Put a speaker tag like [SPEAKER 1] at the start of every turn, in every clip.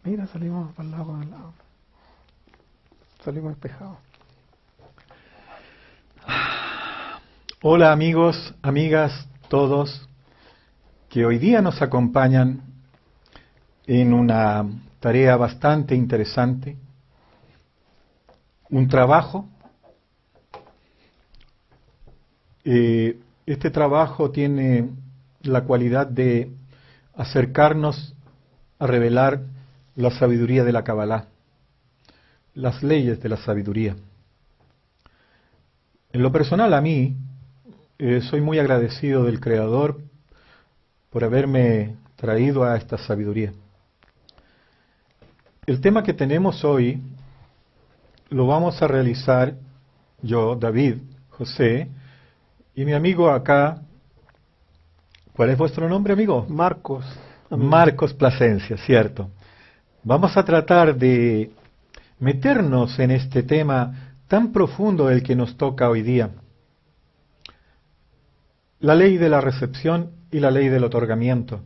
[SPEAKER 1] Mira, salimos para el lado con el lado. Salimos despejados.
[SPEAKER 2] Hola amigos, amigas, todos que hoy día nos acompañan en una tarea bastante interesante, un trabajo. Este trabajo tiene la cualidad de acercarnos a revelar la sabiduría de la Kabbalah, las leyes de la sabiduría. En lo personal, a mí, soy muy agradecido del Creador por haberme traído a esta sabiduría. El tema que tenemos hoy lo vamos a realizar yo, David, José, y mi amigo acá. ¿Cuál es vuestro nombre, amigo?
[SPEAKER 1] Marcos.
[SPEAKER 2] Marcos Plasencia, cierto. Vamos a tratar de meternos en este tema tan profundo el que nos toca hoy día. La ley de la recepción y la ley del otorgamiento.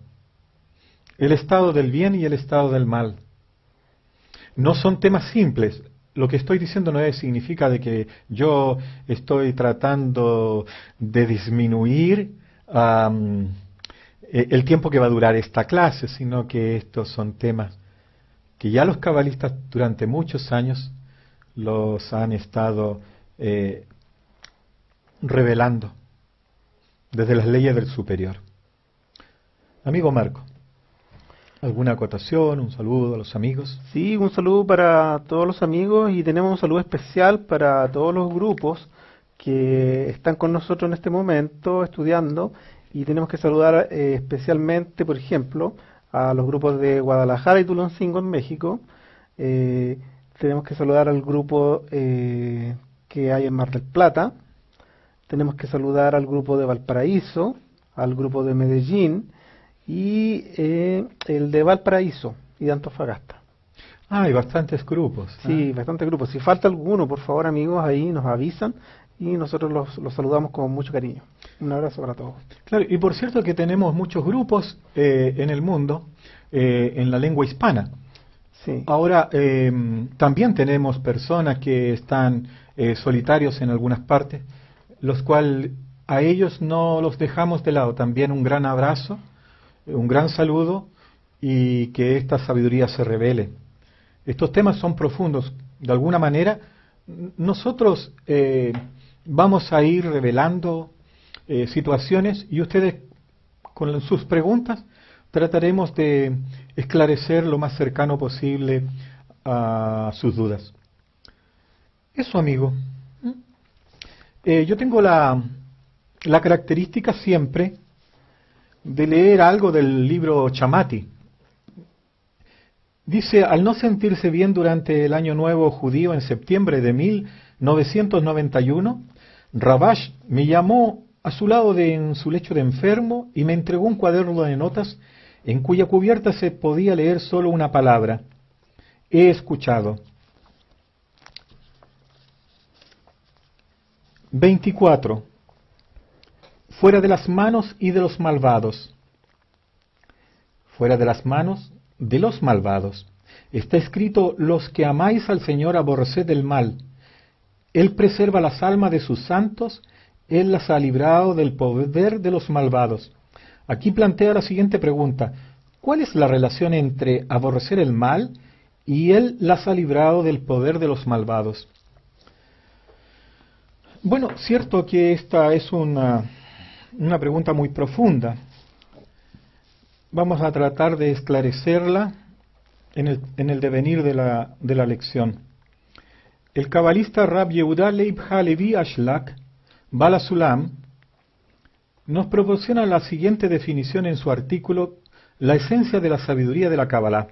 [SPEAKER 2] El estado del bien y el estado del mal. No son temas simples. Lo que estoy diciendo no significa de que yo estoy tratando de disminuir el tiempo que va a durar esta clase, sino que estos son temas que ya los cabalistas durante muchos años los han estado revelando desde las leyes del superior. Amigo Marco, ¿alguna acotación, un saludo a los amigos?
[SPEAKER 1] Sí, un saludo para todos los amigos y tenemos un saludo especial para todos los grupos que están con nosotros en este momento estudiando, y tenemos que saludar especialmente, por ejemplo, a los grupos de Guadalajara y Tulancingo en México. Tenemos que saludar al grupo que hay en Mar del Plata. Tenemos que saludar al grupo de Valparaíso, al grupo de Medellín y el de Valparaíso y de Antofagasta.
[SPEAKER 2] Ah, hay bastantes grupos.
[SPEAKER 1] Sí, bastantes grupos. Si falta alguno, por favor, amigos, ahí nos avisan y nosotros los saludamos con mucho cariño. Un abrazo para todos.
[SPEAKER 2] Claro, y por cierto que tenemos muchos grupos en el mundo en la lengua hispana.
[SPEAKER 1] Sí.
[SPEAKER 2] Ahora, también tenemos personas que están solitarios en algunas partes, los cuales a ellos no los dejamos de lado. También un gran abrazo, un gran saludo, y que esta sabiduría se revele. Estos temas son profundos. De alguna manera, nosotros vamos a ir revelando situaciones, y ustedes con sus preguntas trataremos de esclarecer lo más cercano posible a sus dudas. Eso, amigo. Yo tengo la característica siempre de leer algo del libro Chamati. Dice: al no sentirse bien durante el Año Nuevo judío en septiembre de 1991, Rabash me llamó a su lado en su lecho de enfermo y me entregó un cuaderno de notas en cuya cubierta se podía leer solo una palabra: he escuchado. 24. Fuera de las manos y de los malvados. Fuera de las manos de los malvados. Está escrito: los que amáis al Señor aborreced el mal. Él preserva las almas de sus santos, Él las ha librado del poder de los malvados. Aquí plantea la siguiente pregunta: ¿cuál es la relación entre aborrecer el mal y Él las ha librado del poder de los malvados? Bueno, cierto que esta es una pregunta muy profunda. Vamos a tratar de esclarecerla en el devenir de la lección. El cabalista Rab Yehuda Leib Halevi Ashlak, Bala Sulam, nos proporciona la siguiente definición en su artículo La esencia de la sabiduría de la Kabbalah.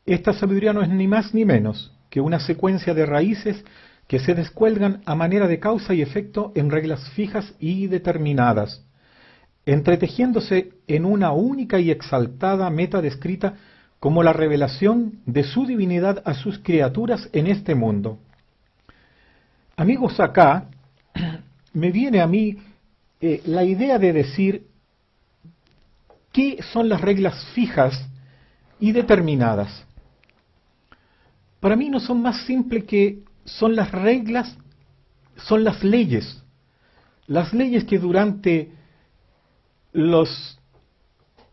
[SPEAKER 2] Esta sabiduría no es ni más ni menos que una secuencia de raíces que se descuelgan a manera de causa y efecto en reglas fijas y determinadas, entretejiéndose en una única y exaltada meta descrita como la revelación de su divinidad a sus criaturas en este mundo. Amigos, acá me viene a mí la idea de decir qué son las reglas fijas y determinadas. Para mí no son más simples que son las reglas, son las leyes que durante los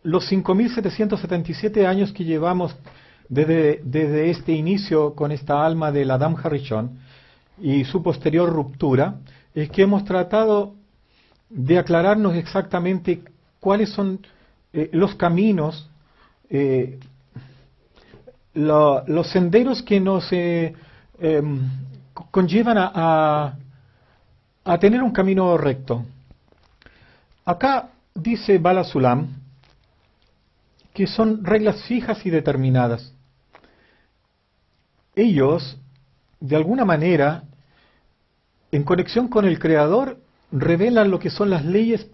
[SPEAKER 2] 5.777 años que llevamos desde este inicio con esta alma del Adam Harishon y su posterior ruptura, es que hemos tratado de aclararnos exactamente cuáles son los caminos, los senderos que nos conllevan a tener un camino recto. Acá dice Bala Sulam que son reglas fijas y determinadas. Ellos, de alguna manera, en conexión con el Creador, revelan lo que son las leyes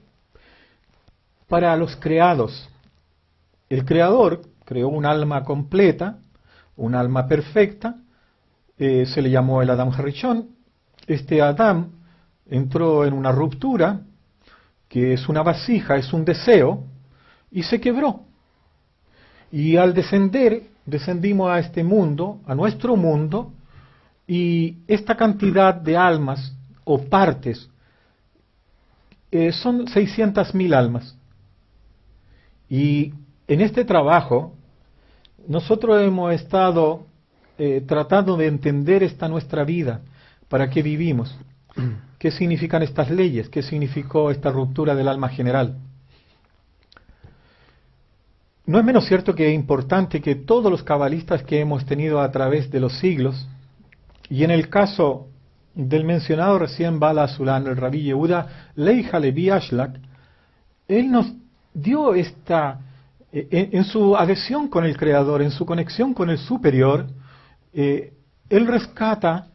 [SPEAKER 2] para los creados. El Creador creó un alma completa, un alma perfecta, se le llamó el Adam Harishon. Este Adam entró en una ruptura, que es una vasija, es un deseo, y se quebró. Y al descendimos a este mundo, a nuestro mundo, y esta cantidad de almas o partes son 600.000 almas. Y en este trabajo nosotros hemos estado tratando de entender esta nuestra vida, para qué vivimos, qué significan estas leyes, qué significó esta ruptura del alma general. No es menos cierto que es importante que todos los cabalistas que hemos tenido a través de los siglos, y en el caso del mencionado recién Bala Sulam, el Rabí Yehuda Lehi Halevi Ashlag, él nos dio en su adhesión con el Creador, en su conexión con el Superior, él rescata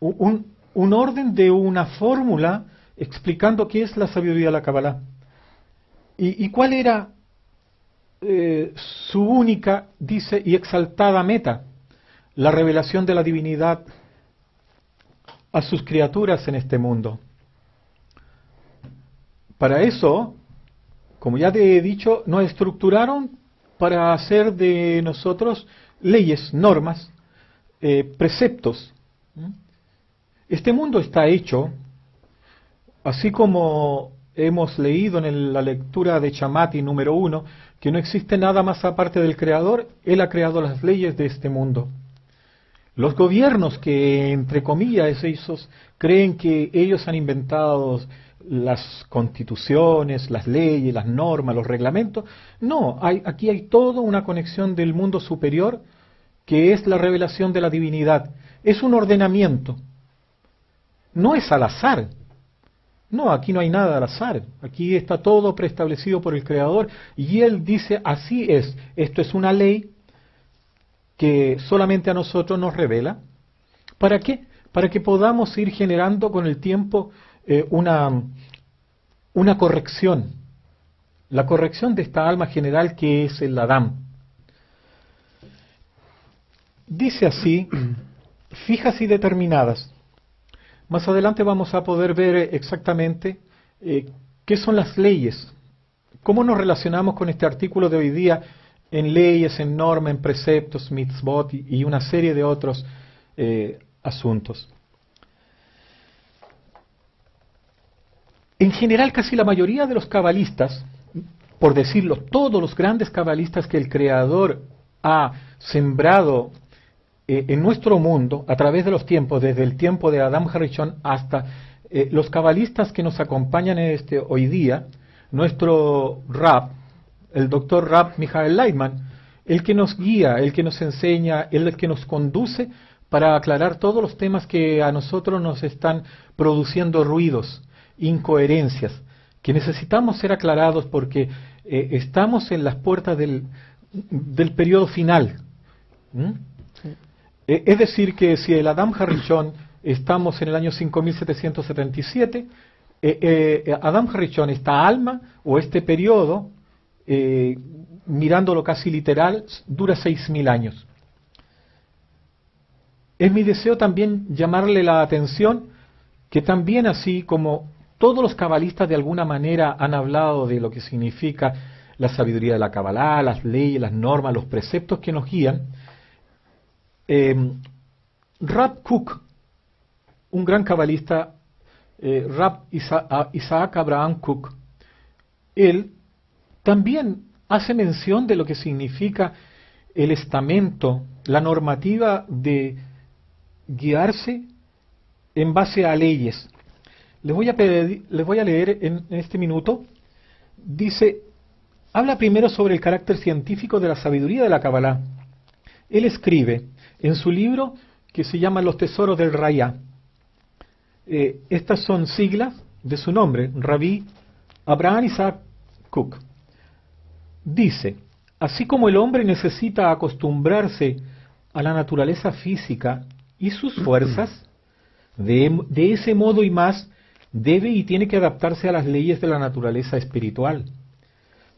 [SPEAKER 2] un orden de una fórmula explicando qué es la sabiduría de la Kabbalah. ¿Y cuál era su única, dice, y exaltada meta? La revelación de la divinidad a sus criaturas en este mundo. Para eso, como ya te he dicho, nos estructuraron para hacer de nosotros leyes, normas, preceptos. Este mundo está hecho, así como hemos leído en la lectura de Chamati número 1, que no existe nada más aparte del Creador. Él ha creado las leyes de este mundo. Los gobiernos que, entre comillas, esos creen que ellos han inventado las constituciones, las leyes, las normas, los reglamentos. No, aquí hay toda una conexión del mundo superior, que es la revelación de la divinidad. Es un ordenamiento. No es al azar. No, aquí no hay nada al azar. Aquí está todo preestablecido por el Creador. Y Él dice, así es. Esto es una ley que solamente a nosotros nos revela. ¿Para qué? Para que podamos ir generando con el tiempo una corrección. La corrección de esta alma general que es el Adam. Dice así, fijas y determinadas. Más adelante vamos a poder ver exactamente qué son las leyes, cómo nos relacionamos con este artículo de hoy día en leyes, en normas, en preceptos, mitzvot y una serie de otros asuntos. En general, casi la mayoría de los cabalistas, por decirlo, todos los grandes cabalistas que el Creador ha sembrado en nuestro mundo, a través de los tiempos, desde el tiempo de Adam Harishon hasta los cabalistas que nos acompañan hoy día, nuestro Rab, el doctor Rab Michael Leitman, el que nos guía, el que nos enseña, el que nos conduce para aclarar todos los temas que a nosotros nos están produciendo ruidos, incoherencias, que necesitamos ser aclarados porque estamos en las puertas del periodo final. Es decir, que si el Adam Harishon estamos en el año 5777, Adam Harishon, esta alma o este periodo, mirándolo casi literal, dura 6.000 años. Es mi deseo también llamarle la atención que también, así como todos los cabalistas de alguna manera han hablado de lo que significa la sabiduría de la Kabbalah, las leyes, las normas, los preceptos que nos guían. Rav Kook, un gran cabalista, Rav Isaac Abraham Kook, él también hace mención de lo que significa el estamento, la normativa de guiarse en base a leyes. Les voy a leer en este minuto. Dice, habla primero sobre el carácter científico de la sabiduría de la Kabbalah. Él escribe en su libro que se llama Los Tesoros del Raya. Estas son siglas de su nombre, Rabbi Abraham Isaac Kook. Dice, así como el hombre necesita acostumbrarse a la naturaleza física y sus fuerzas, de ese modo y más, debe y tiene que adaptarse a las leyes de la naturaleza espiritual,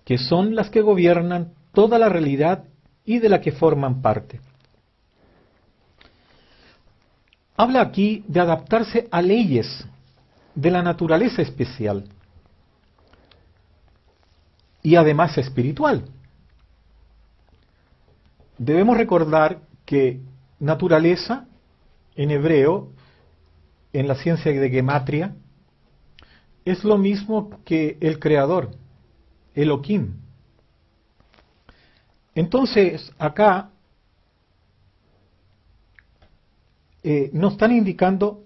[SPEAKER 2] que son las que gobiernan toda la realidad y de la que forman parte. Habla aquí de adaptarse a leyes de la naturaleza especial y además espiritual. Debemos recordar que naturaleza, en hebreo, en la ciencia de gematria, es lo mismo que el creador, Elohim. Entonces, acá nos están indicando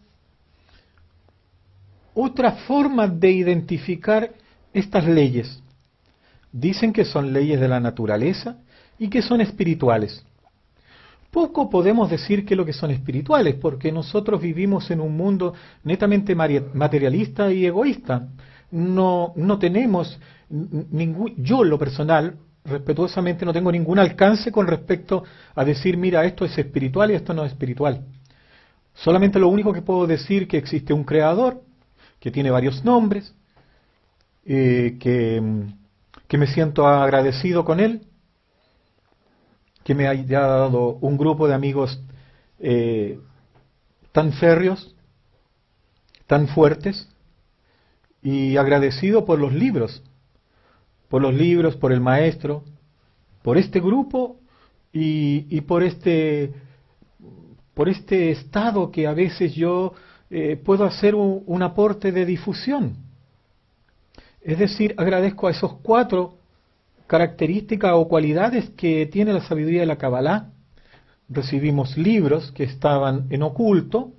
[SPEAKER 2] otra forma de identificar estas leyes. Dicen que son leyes de la naturaleza y que son espirituales. Poco podemos decir que es lo que son espirituales, porque nosotros vivimos en un mundo netamente materialista y egoísta. No tenemos yo en lo personal, respetuosamente, no tengo ningún alcance con respecto a decir, mira, esto es espiritual y esto no es espiritual. Solamente lo único que puedo decir que existe un creador, que tiene varios nombres, que me siento agradecido con él, que me haya dado un grupo de amigos tan férreos, tan fuertes, y agradecido por los libros, por el maestro, por este grupo y por este estado que a veces yo puedo hacer un aporte de difusión. Es decir, agradezco a esos 4 características o cualidades que tiene la sabiduría de la Kabbalah. Recibimos libros que estaban en ocultación.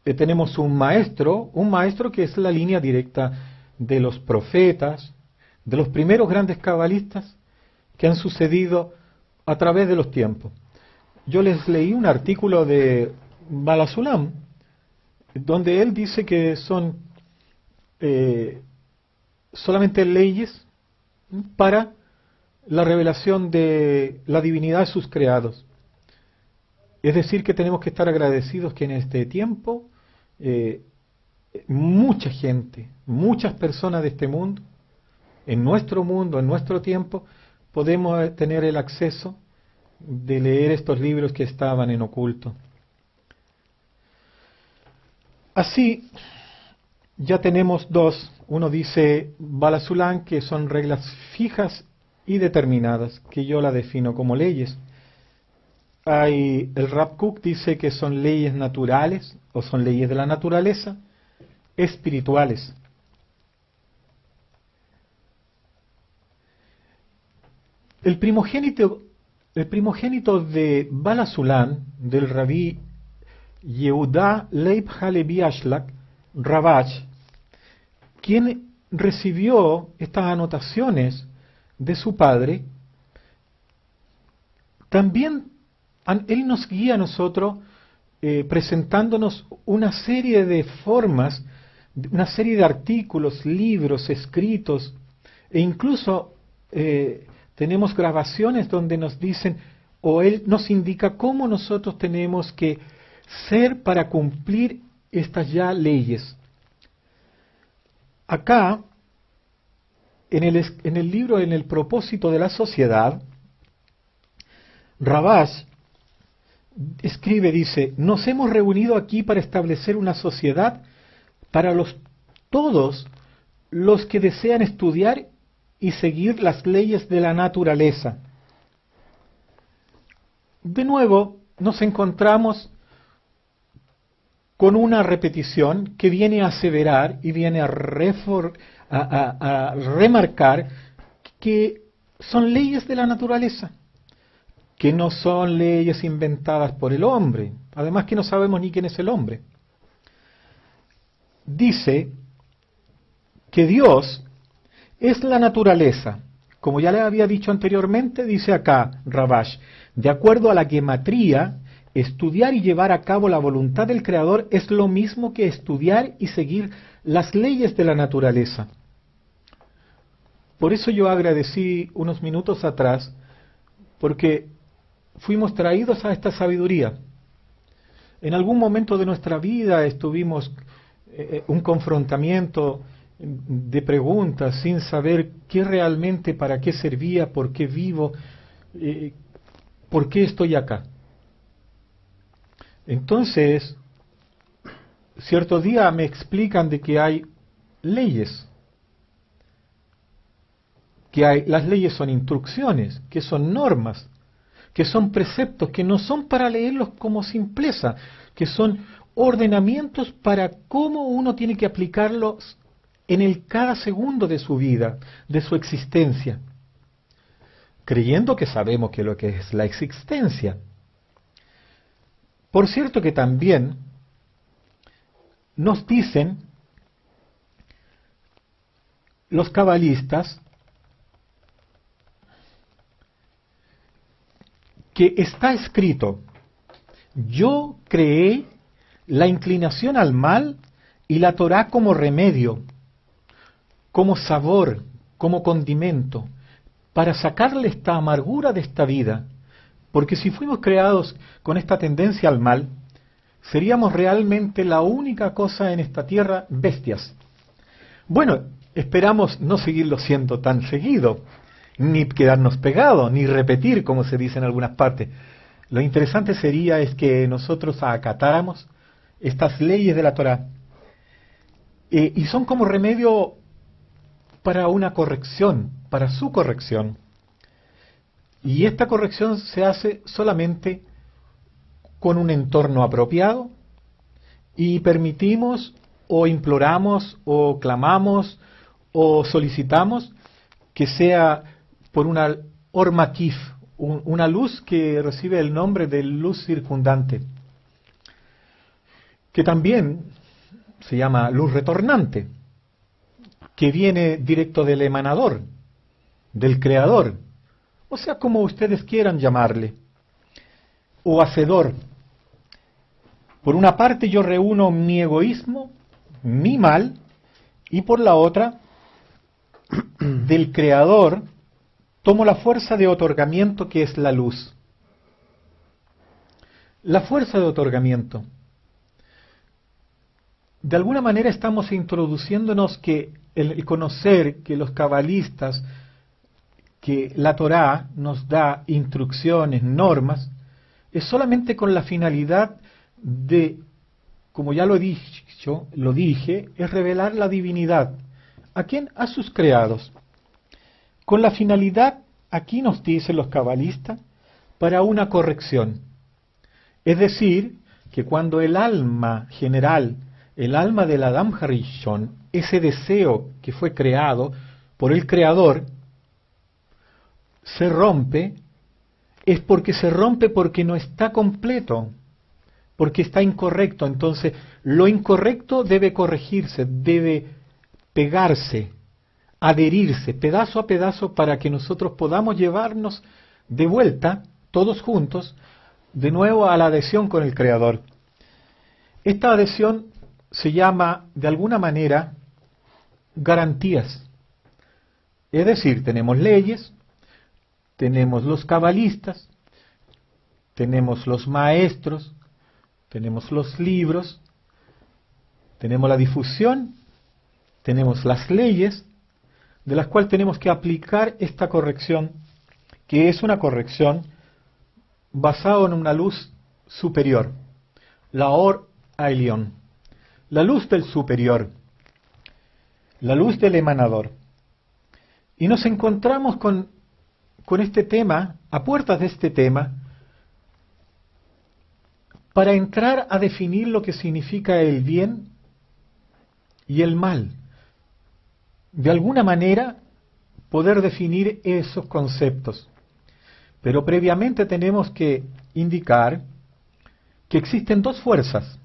[SPEAKER 2] Tenemos un maestro que es la línea directa de los profetas, de los primeros grandes cabalistas que han sucedido a través de los tiempos. Yo les leí un artículo de Balasulam, donde él dice que son solamente leyes para la revelación de la divinidad de sus creados. Es decir, que tenemos que estar agradecidos que en este tiempo mucha gente, muchas personas de este mundo, en nuestro tiempo, podemos tener el acceso de leer estos libros que estaban en oculto. Así, ya tenemos 2. Uno dice Balasulam, que son reglas fijas y determinadas, que yo la defino como leyes. El Rav Kook dice que son leyes naturales, o son leyes de la naturaleza, espirituales. El primogénito de Balasulam, del Rabí Yehuda Leib Halevi Ashlag, Ravach, quien recibió estas anotaciones de su padre, también él nos guía a nosotros presentándonos una serie de formas, una serie de artículos, libros, escritos, e incluso tenemos grabaciones donde nos dicen, o él nos indica cómo nosotros tenemos que ser para cumplir estas ya leyes. Acá, en el libro, en el propósito de la sociedad, Ravach escribe, dice, nos hemos reunido aquí para establecer una sociedad para todos los que desean estudiar y seguir las leyes de la naturaleza. De nuevo, nos encontramos con una repetición que viene a aseverar y viene a remarcar que son leyes de la naturaleza, que no son leyes inventadas por el hombre, además que no sabemos ni quién es el hombre. Dice que Dios es la naturaleza. Como ya le había dicho anteriormente, dice acá Rabash, de acuerdo a la gematría, estudiar y llevar a cabo la voluntad del Creador es lo mismo que estudiar y seguir las leyes de la naturaleza. Por eso yo agradecí unos minutos atrás, porque fuimos traídos a esta sabiduría. En algún momento de nuestra vida estuvimos un confrontamiento de preguntas sin saber qué realmente, para qué servía, por qué vivo, por qué estoy acá. Entonces, cierto día me explican de que hay leyes, las leyes son instrucciones, que son normas, que son preceptos, que no son para leerlos como simpleza, que son ordenamientos para cómo uno tiene que aplicarlos en cada segundo de su vida, de su existencia, creyendo que sabemos que lo que es la existencia. Por cierto que también nos dicen los cabalistas que está escrito: yo creé la inclinación al mal y la Torá como remedio, como sabor, como condimento, para sacarle esta amargura de esta vida. Porque si fuimos creados con esta tendencia al mal, seríamos realmente la única cosa en esta tierra, bestias. Bueno, esperamos no seguirlo siendo tan seguido, ni quedarnos pegados, ni repetir, como se dice en algunas partes. Lo interesante sería es que nosotros acatáramos estas leyes de la Torá, y son como remedio para una corrección, para su corrección. Y esta corrección se hace solamente con un entorno apropiado, y permitimos o imploramos o clamamos o solicitamos que sea por una or makif, una luz que recibe el nombre de luz circundante, que también se llama luz retornante, que viene directo del emanador, del creador, o sea, como ustedes quieran llamarle, o hacedor. Por una parte yo reúno mi egoísmo, mi mal, y por la otra, del creador, tomo la fuerza de otorgamiento que es la luz. La fuerza de otorgamiento. De alguna manera estamos introduciéndonos que el conocer que los cabalistas, que la Torá nos da instrucciones, normas, es solamente con la finalidad de, como ya lo dije, es revelar la divinidad. ¿A quién? A sus creados. Con la finalidad, aquí nos dicen los cabalistas, para una corrección. Es decir, que cuando el alma general, el alma del Adam Harishon, ese deseo que fue creado por el Creador, se rompe, es porque se rompe porque no está completo, porque está incorrecto. Entonces, lo incorrecto debe corregirse, debe pegarse, adherirse, pedazo a pedazo, para que nosotros podamos llevarnos de vuelta, todos juntos, de nuevo a la adhesión con el Creador. Esta adhesión se llama, de alguna manera, garantías. Es decir, tenemos leyes, tenemos los cabalistas, tenemos los maestros, tenemos los libros, tenemos la difusión, tenemos las leyes, de las cuales tenemos que aplicar esta corrección, que es una corrección basada en una luz superior, la Or Aelion, la luz del superior. la luz del emanador. Y nos encontramos con este tema, a puertas de este tema, para entrar a definir lo que significa el bien y el mal. De alguna manera, poder definir esos conceptos. Pero previamente tenemos que indicar que existen dos fuerzas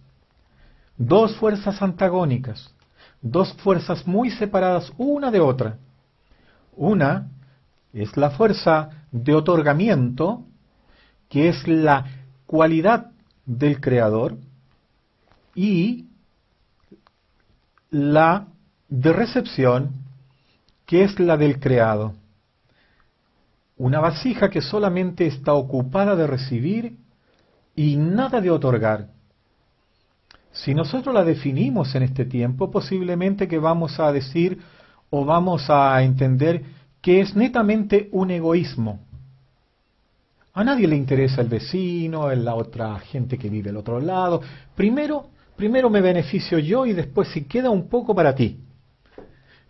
[SPEAKER 2] antagónicas, dos fuerzas muy separadas una de otra. Una es la fuerza de otorgamiento, que es la cualidad del creador, y la de recepción, que es la del creado. Una vasija que solamente está ocupada de recibir y nada de otorgar. Si nosotros la definimos en este tiempo, posiblemente que vamos a decir o vamos a entender que es netamente un egoísmo. A nadie le interesa el vecino, la otra gente que vive al otro lado. Primero me beneficio yo y después si queda un poco para ti.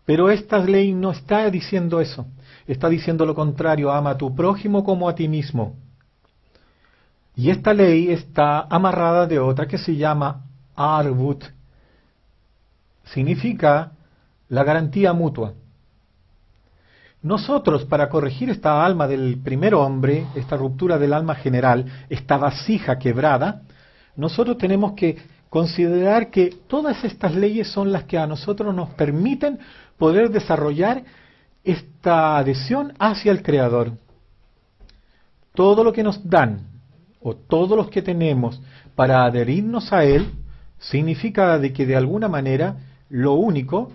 [SPEAKER 2] Pero esta ley no está diciendo eso. Está diciendo lo contrario, ama a tu prójimo como a ti mismo. Y esta ley está amarrada de otra que se llama Arvut. Significa la garantía mutua. Nosotros, para corregir esta alma del primer hombre, esta ruptura del alma general, esta vasija quebrada, nosotros tenemos que considerar que todas estas leyes son las que a nosotros nos permiten poder desarrollar esta adhesión hacia el Creador. Todo lo que nos dan, o todos los que tenemos para adherirnos a Él, significa de que de alguna manera lo único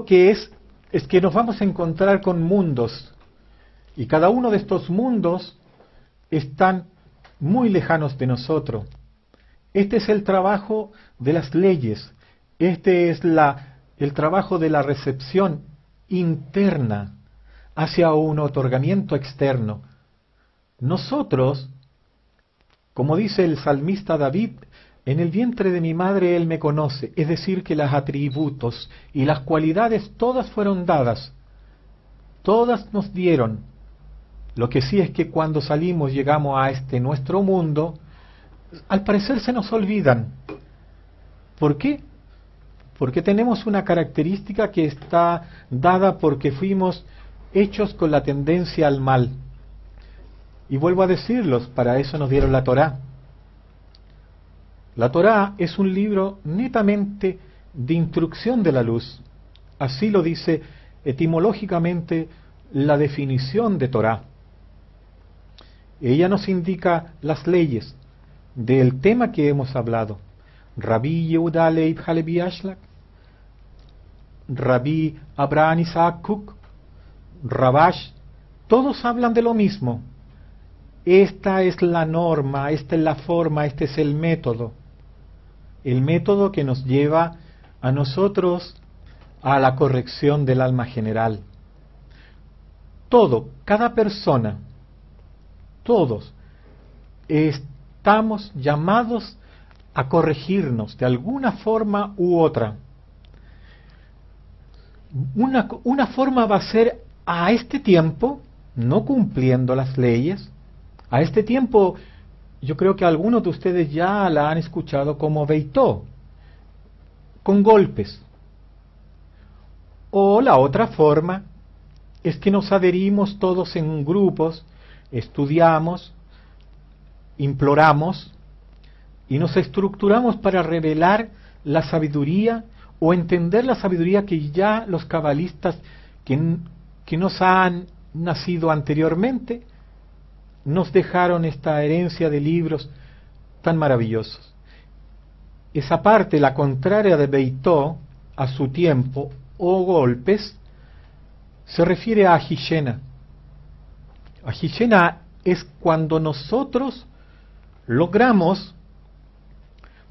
[SPEAKER 2] que es que nos vamos a encontrar con mundos, y cada uno de estos mundos están muy lejanos de nosotros. Este es el trabajo de las leyes, este es el trabajo de la recepción interna hacia un otorgamiento externo. Nosotros, como dice el salmista David, en el vientre de mi madre Él me conoce, es decir, que los atributos y las cualidades todas fueron dadas, todas nos dieron. Lo que sí es que cuando salimos, llegamos a este nuestro mundo, al parecer se nos olvidan. ¿Por qué? Porque tenemos una característica que está dada porque fuimos hechos con la tendencia al mal. Y vuelvo a decirlos, para eso nos dieron la Torá. La Torá es un libro netamente de instrucción de la luz. Así lo dice etimológicamente la definición de Torá. Ella nos indica las leyes del tema que hemos hablado. Rabí Yehuda Leib Halevi Ashlak, Rabí Abraham Isaac Cook, Rabash, todos hablan de lo mismo. Esta es la norma, esta es la forma, este es el método que nos lleva a nosotros a la corrección del alma general. Todo, cada persona, todos, estamos llamados a corregirnos de alguna forma u otra. Una forma va a ser a este tiempo, no cumpliendo las leyes. A este tiempo, yo creo que algunos de ustedes ya la han escuchado como beitó, con golpes. O la otra forma es que nos adherimos todos en grupos, estudiamos, imploramos y nos estructuramos para revelar la sabiduría o entender la sabiduría que ya los cabalistas que nos han nacido anteriormente nos dejaron esta herencia de libros tan maravillosos. Esa parte, la contraria de beitó, a su tiempo, o golpes, se refiere a Ajishena. Ajishena es cuando nosotros logramos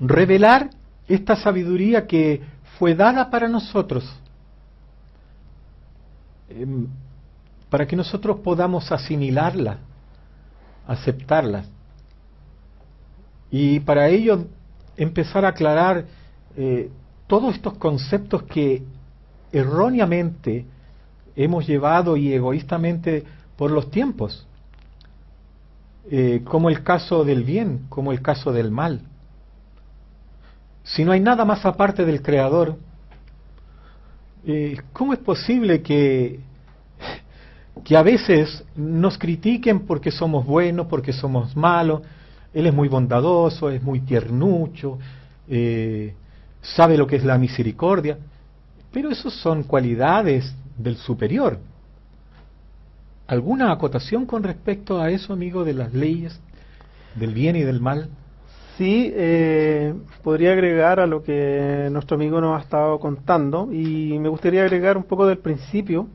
[SPEAKER 2] revelar esta sabiduría que fue dada para nosotros, para que nosotros podamos asimilarla, aceptarla, y para ello empezar a aclarar todos estos conceptos que erróneamente hemos llevado y egoístamente por los tiempos, como el caso del bien, como el caso del mal. Si no hay nada más aparte del Creador, ¿cómo es posible que a veces nos critiquen porque somos buenos, porque somos malos? Él es muy bondadoso, es muy tiernucho, sabe lo que es la misericordia, pero esos son cualidades del superior. ¿Alguna acotación con respecto a eso, amigo, de las leyes del bien y del mal?
[SPEAKER 1] Sí, podría agregar a lo que nuestro amigo nos ha estado contando, y me gustaría agregar un poco del principio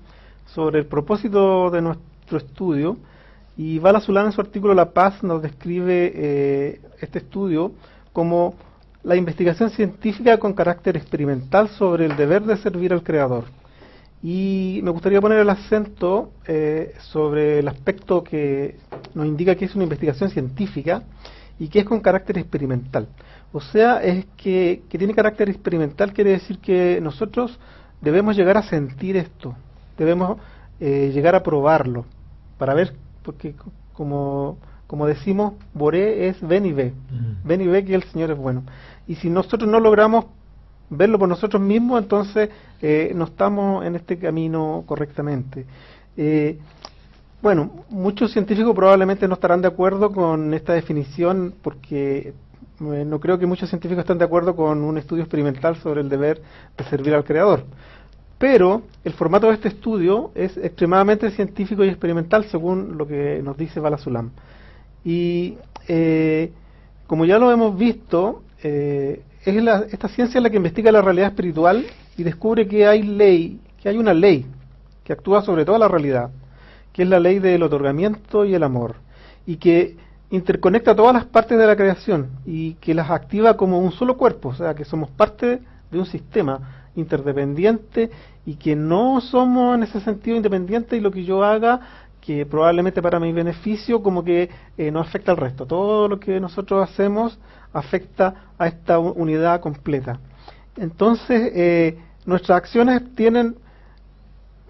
[SPEAKER 1] sobre el propósito de nuestro estudio. Y Vala Zulán en su artículo La Paz nos describe este estudio como la investigación científica con carácter experimental sobre el deber de servir al Creador. Y me gustaría poner el acento sobre el aspecto que nos indica que es una investigación científica y que es con carácter experimental. O sea, es que tiene carácter experimental, quiere decir que nosotros debemos llegar a sentir esto, debemos llegar a probarlo, para ver, porque como decimos, Boré es ven y ve, ven y ve que el Señor es bueno. Y si nosotros no logramos verlo por nosotros mismos, entonces no estamos en este camino correctamente. Bueno, muchos científicos probablemente no estarán de acuerdo con esta definición, porque no creo que muchos científicos estén de acuerdo con un estudio experimental sobre el deber de servir al Creador. Pero el formato de este estudio es extremadamente científico y experimental, según lo que nos dice Vala Zulán. Y como ya lo hemos visto, esta ciencia es la que investiga la realidad espiritual y descubre que hay una ley que actúa sobre toda la realidad, que es la ley del otorgamiento y el amor, y que interconecta todas las partes de la creación y que las activa como un solo cuerpo, o sea, que somos parte de un sistema interdependiente y que no somos en ese sentido independientes, y lo que yo haga, que probablemente para mi beneficio, como que no afecta al resto. Todo lo que nosotros hacemos afecta a esta unidad completa. Entonces, nuestras acciones tienen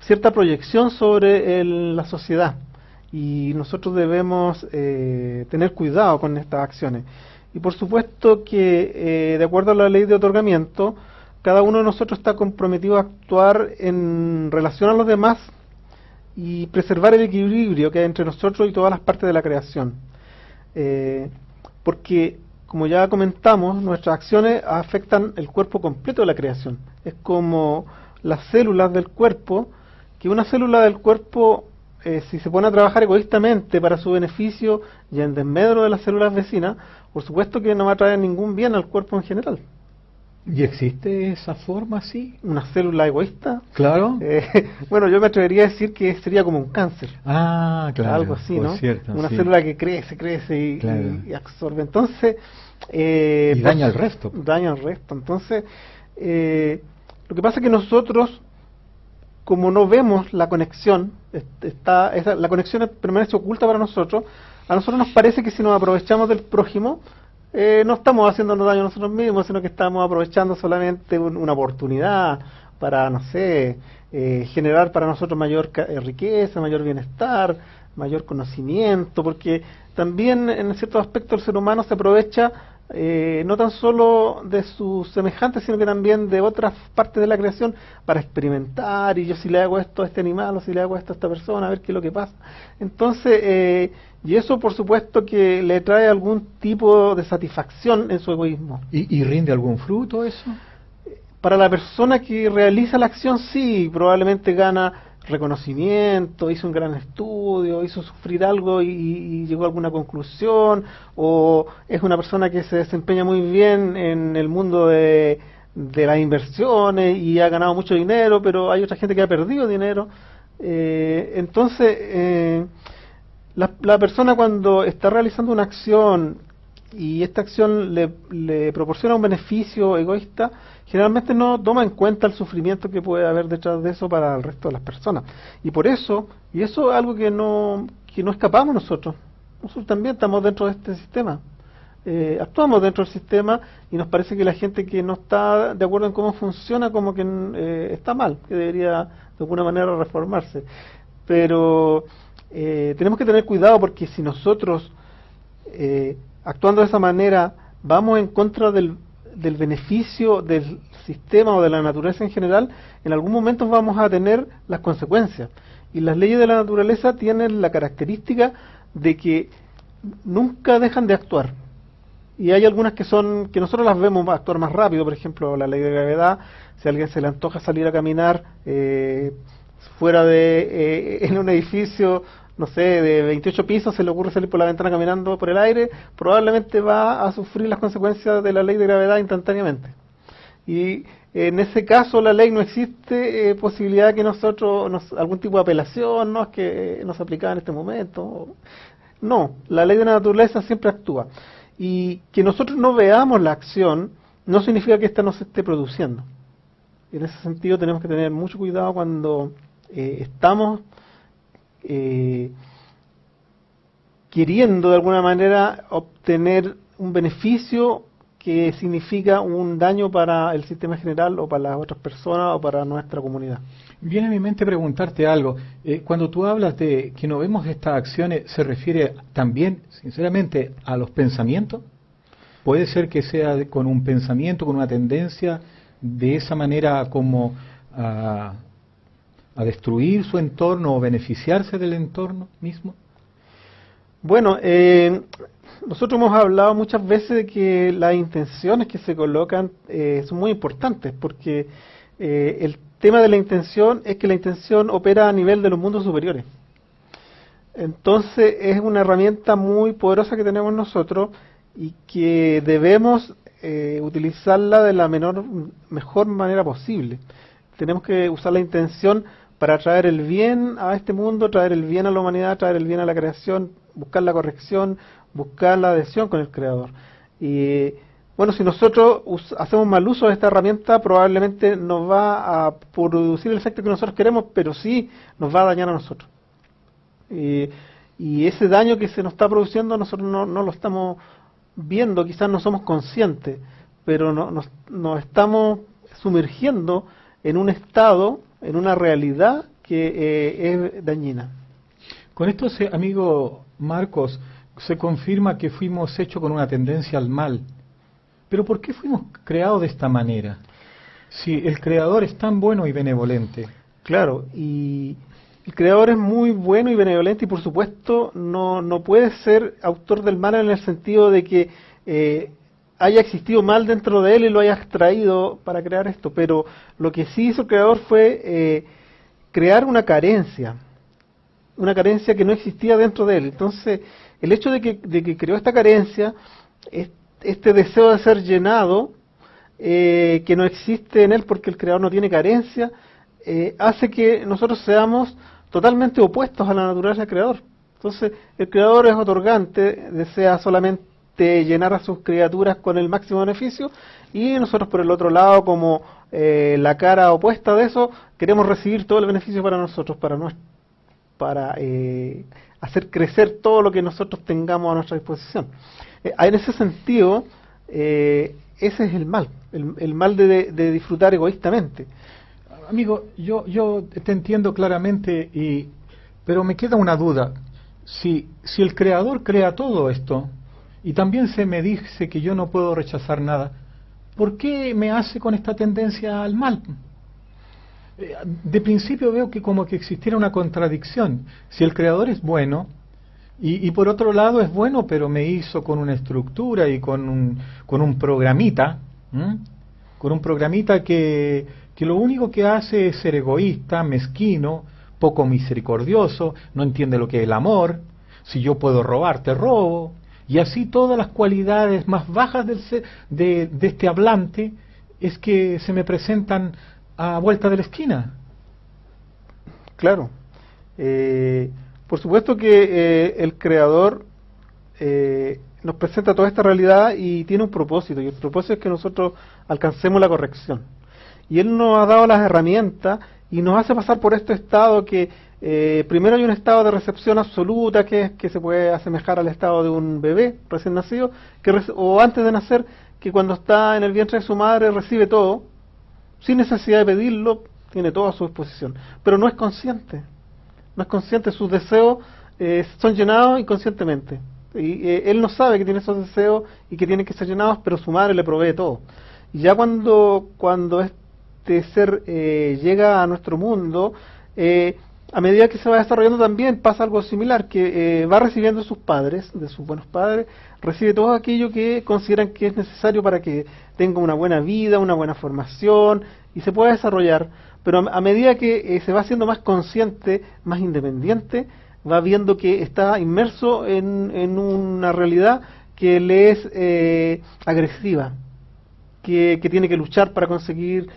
[SPEAKER 1] cierta proyección sobre la sociedad, y nosotros debemos tener cuidado con estas acciones. Y por supuesto que, de acuerdo a la ley de otorgamiento, cada uno de nosotros está comprometido a actuar en relación a los demás y preservar el equilibrio que hay entre nosotros y todas las partes de la creación. Porque, como ya comentamos, nuestras acciones afectan el cuerpo completo de la creación. Es como las células del cuerpo, que una célula del cuerpo, si se pone a trabajar egoístamente para su beneficio y en desmedro de las células vecinas, por supuesto que no va a traer ningún bien al cuerpo en general.
[SPEAKER 2] ¿Y existe esa forma así?
[SPEAKER 1] ¿Una célula egoísta?
[SPEAKER 2] Claro.
[SPEAKER 1] Bueno, yo me atrevería a decir que sería como un cáncer.
[SPEAKER 2] Ah, claro.
[SPEAKER 1] Algo así, ¿no?
[SPEAKER 2] Cierto,
[SPEAKER 1] una
[SPEAKER 2] sí.
[SPEAKER 1] célula que crece y,
[SPEAKER 2] claro.
[SPEAKER 1] y absorbe. Entonces...
[SPEAKER 2] y daña al resto.
[SPEAKER 1] Daña al resto. Entonces, lo que pasa es que nosotros, como no vemos la conexión, la conexión permanece oculta para nosotros. A nosotros nos parece que si nos aprovechamos del prójimo, no estamos haciéndonos daño a nosotros mismos, sino que estamos aprovechando solamente una oportunidad para, no sé, generar para nosotros mayor riqueza, mayor bienestar, mayor conocimiento, porque también en ciertos aspectos el ser humano se aprovecha no tan solo de sus semejantes, sino que también de otras partes de la creación para experimentar, y yo si le hago esto a este animal o si le hago esto a esta persona, a ver qué es lo que pasa. Entonces, y eso por supuesto que le trae algún tipo de satisfacción en su egoísmo.
[SPEAKER 2] ¿Y rinde algún fruto eso?
[SPEAKER 1] Para la persona que realiza la acción, sí, probablemente gana reconocimiento, hizo un gran estudio, hizo sufrir algo y llegó a alguna conclusión, o es una persona que se desempeña muy bien en el mundo de las inversiones y ha ganado mucho dinero, pero hay otra gente que ha perdido dinero. Entonces, la persona, cuando está realizando una acción y esta acción le proporciona un beneficio egoísta, generalmente no toma en cuenta el sufrimiento que puede haber detrás de eso para el resto de las personas. Y por eso, y eso es algo que no escapamos nosotros también estamos dentro de este sistema. actuamos dentro del sistema y nos parece que la gente que no está de acuerdo en cómo funciona como que está mal, que debería de alguna manera reformarse. Pero tenemos que tener cuidado porque si nosotros actuando de esa manera vamos en contra del beneficio del sistema o de la naturaleza en general, en algún momento vamos a tener las consecuencias. Y las leyes de la naturaleza tienen la característica de que nunca dejan de actuar. Y hay algunas que nosotros las vemos actuar más rápido, por ejemplo, la ley de gravedad. Si a alguien se le antoja salir a caminar fuera en un edificio, no sé, de 28 pisos, se le ocurre salir por la ventana caminando por el aire, probablemente va a sufrir las consecuencias de la ley de gravedad instantáneamente. Y en ese caso la ley no existe posibilidad de que nosotros, algún tipo de apelación, no es que nos aplicaba en este momento. No, la ley de la naturaleza siempre actúa. Y que nosotros no veamos la acción no significa que ésta no se esté produciendo. En ese sentido tenemos que tener mucho cuidado cuando estamos queriendo de alguna manera obtener un beneficio que significa un daño para el sistema general o para las otras personas o para nuestra comunidad.
[SPEAKER 2] Viene a mi mente preguntarte algo. Cuando tú hablas de que no vemos estas acciones, ¿se refiere también, sinceramente, a los pensamientos? ¿Puede ser que sea con un pensamiento, con una tendencia, de esa manera como a destruir su entorno o beneficiarse del entorno mismo?
[SPEAKER 1] Bueno, nosotros hemos hablado muchas veces de que las intenciones que se colocan son muy importantes, porque el tema de la intención es que la intención opera a nivel de los mundos superiores. Entonces es una herramienta muy poderosa que tenemos nosotros y que debemos utilizarla de la mejor manera posible. Tenemos que usar la intención para traer el bien a este mundo, traer el bien a la humanidad, traer el bien a la creación, buscar la corrección, buscar la adhesión con el Creador. Y bueno, si nosotros hacemos mal uso de esta herramienta, probablemente nos va a producir el efecto que nosotros queremos, pero sí nos va a dañar a nosotros. Y ese daño que se nos está produciendo, nosotros no lo estamos viendo, quizás no somos conscientes, pero nos estamos sumergiendo en un estado, en una realidad que es dañina.
[SPEAKER 2] Con esto, amigo Marcos, se confirma que fuimos hechos con una tendencia al mal. Pero ¿por qué fuimos creados de esta manera? Si el Creador es tan bueno y benevolente.
[SPEAKER 1] Claro, y el Creador es muy bueno y benevolente y por supuesto no puede ser autor del mal en el sentido de que haya existido mal dentro de él y lo haya extraído para crear esto. Pero lo que sí hizo el Creador fue crear una carencia que no existía dentro de él. Entonces, el hecho de que creó esta carencia, este deseo de ser llenado, que no existe en él porque el Creador no tiene carencia, hace que nosotros seamos totalmente opuestos a la naturaleza del Creador. Entonces, el Creador es otorgante, desea solamente llenar a sus criaturas con el máximo beneficio, y nosotros por el otro lado, como la cara opuesta de eso, queremos recibir todo el beneficio para nosotros, para hacer crecer todo lo que nosotros tengamos a nuestra disposición. En ese sentido, ese es el mal de disfrutar egoístamente.
[SPEAKER 2] Amigo, yo te entiendo claramente, pero me queda una duda. Si el Creador crea todo esto, y también se me dice que yo no puedo rechazar nada, ¿por qué me hace con esta tendencia al mal? De principio veo que como que existiera una contradicción. Si el Creador es bueno, y por otro lado es bueno, pero me hizo con una estructura y con un programita, con un programita que lo único que hace es ser egoísta, mezquino, poco misericordioso, no entiende lo que es el amor. Si yo puedo robar, te robo. Y así todas las cualidades más bajas de este hablante es que se me presentan a vuelta de la esquina.
[SPEAKER 1] Claro. Por supuesto que el Creador nos presenta toda esta realidad y tiene un propósito, y el propósito es que nosotros alcancemos la corrección. Y Él nos ha dado las herramientas y nos hace pasar por este estado que primero hay un estado de recepción absoluta que se puede asemejar al estado de un bebé recién nacido, o antes de nacer, que cuando está en el vientre de su madre recibe todo, sin necesidad de pedirlo, tiene todo a su disposición, pero no es consciente, sus deseos son llenados inconscientemente, y él no sabe que tiene esos deseos y que tienen que ser llenados, pero su madre le provee todo. Y ya cuando este ser llega a nuestro mundo, a medida que se va desarrollando también pasa algo similar, que va recibiendo de sus padres, de sus buenos padres, recibe todo aquello que consideran que es necesario para que tenga una buena vida, una buena formación y se pueda desarrollar, pero a medida que se va haciendo más consciente, más independiente, va viendo que está inmerso en una realidad que le es agresiva, que tiene que luchar para conseguir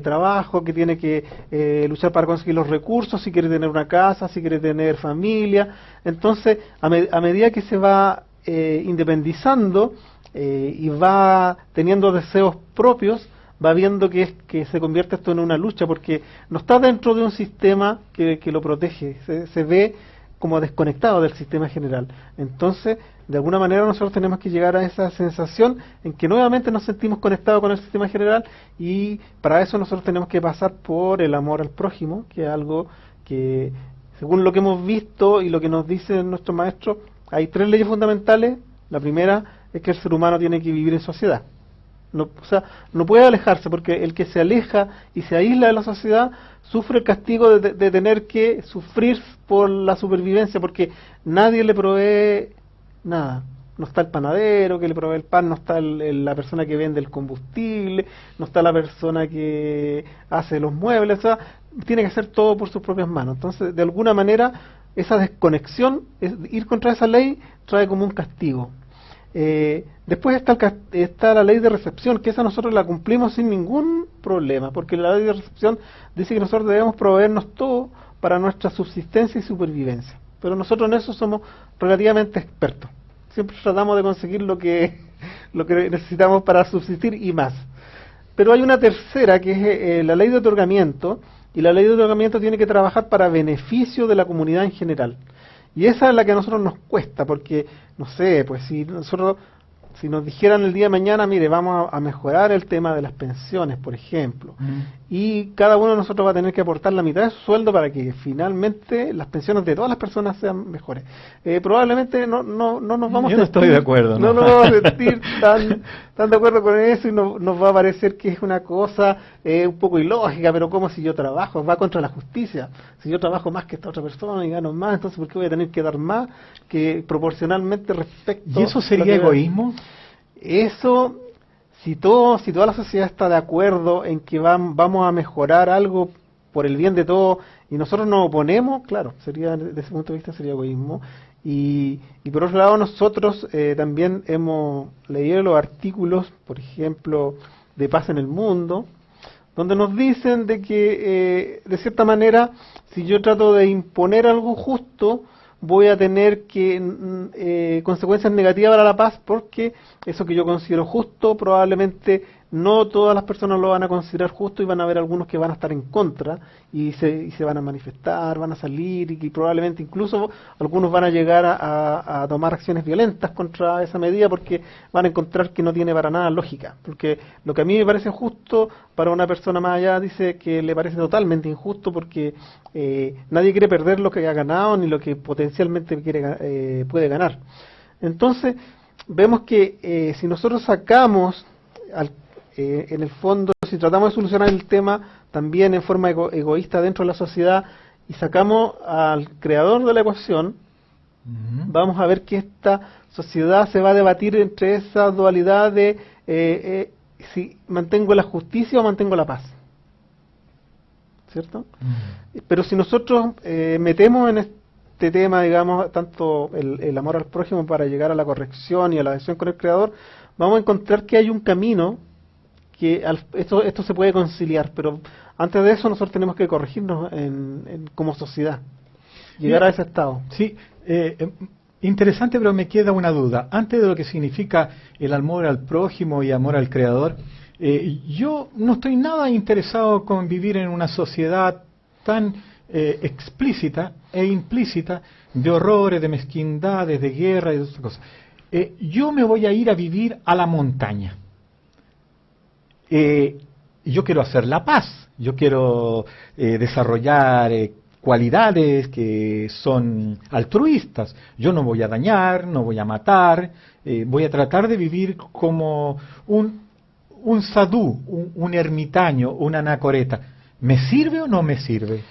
[SPEAKER 1] trabajo, que tiene que luchar para conseguir los recursos, si quiere tener una casa, si quiere tener familia. Entonces, a medida que se va independizando y va teniendo deseos propios, va viendo que se convierte esto en una lucha, porque no está dentro de un sistema que lo protege, se ve como desconectado del sistema general. Entonces, de alguna manera nosotros tenemos que llegar a esa sensación en que nuevamente nos sentimos conectados con el sistema general, y para eso nosotros tenemos que pasar por el amor al prójimo, que es algo que, según lo que hemos visto y lo que nos dice nuestro maestro, hay 3 leyes fundamentales. La primera es que el ser humano tiene que vivir en sociedad. O sea, no puede alejarse, porque el que se aleja y se aísla de la sociedad sufre el castigo de tener que sufrir por la supervivencia, porque nadie le provee nada. No está el panadero que le provee el pan, no está la persona que vende el combustible, no está la persona que hace los muebles, o sea, tiene que hacer todo por sus propias manos. Entonces, de alguna manera, esa desconexión, ir contra esa ley, trae como un castigo. Después está la ley de recepción, que esa nosotros la cumplimos sin ningún problema, porque la ley de recepción dice que nosotros debemos proveernos todo para nuestra subsistencia y supervivencia, pero nosotros en eso somos relativamente expertos, siempre tratamos de conseguir lo que necesitamos para subsistir y más. Pero hay una tercera, que es la ley de otorgamiento, y la ley de otorgamiento tiene que trabajar para beneficio de la comunidad en general. Y esa es la que a nosotros nos cuesta, porque, no sé, pues si nos dijeran el día de mañana, mire, vamos a mejorar el tema de las pensiones, por ejemplo, y cada uno de nosotros va a tener que aportar la mitad de su sueldo para que finalmente las pensiones de todas las personas sean mejores. Probablemente no nos vamos
[SPEAKER 2] Yo no estoy de acuerdo.
[SPEAKER 1] No nos vamos a sentir tan de acuerdo con eso, y nos va a parecer que es una cosa un poco ilógica, pero como si yo trabajo, va contra la justicia. Si yo trabajo más que esta otra persona y gano más, entonces ¿por qué voy a tener que dar más que proporcionalmente respecto?
[SPEAKER 2] ¿Y eso sería egoísmo?
[SPEAKER 1] Eso, si toda la sociedad está de acuerdo en que vamos a mejorar algo por el bien de todos y nosotros nos oponemos, claro, sería, desde ese punto de vista sería egoísmo. Y por otro lado, nosotros también hemos leído los artículos, por ejemplo, de Paz en el Mundo, donde nos dicen de que, de cierta manera, si yo trato de imponer algo justo, voy a tener consecuencias negativas para la paz, porque eso que yo considero justo, probablemente no todas las personas lo van a considerar justo, y van a haber algunos que van a estar en contra y se van a manifestar, van a salir, y probablemente incluso algunos van a llegar a tomar acciones violentas contra esa medida, porque van a encontrar que no tiene para nada lógica, porque lo que a mí me parece justo, para una persona más allá dice que le parece totalmente injusto, porque nadie quiere perder lo que ha ganado ni lo que potencialmente puede ganar. Entonces vemos que si nosotros sacamos en el fondo, si tratamos de solucionar el tema también en forma egoísta dentro de la sociedad, y sacamos al creador de la ecuación, vamos a ver que esta sociedad se va a debatir entre esa dualidad de si mantengo la justicia o mantengo la paz, ¿cierto? Pero si nosotros metemos en este tema, digamos, tanto el amor al prójimo para llegar a la corrección y a la adhesión con el creador, vamos a encontrar que hay un camino que esto se puede conciliar, pero antes de eso nosotros tenemos que corregirnos como sociedad, llegar a ese estado.
[SPEAKER 2] Sí, interesante, pero me queda una duda. Antes de lo que significa el amor al prójimo y amor al creador, yo no estoy nada interesado con vivir en una sociedad tan explícita e implícita de horrores, de mezquindades, de guerra y de otras cosas. Yo me voy a ir a vivir a la montaña. Yo quiero hacer la paz, yo quiero desarrollar cualidades que son altruistas. Yo no voy a dañar, no voy a matar, voy a tratar de vivir como un sadhu, un ermitaño, una anacoreta. ¿Me sirve o no me sirve?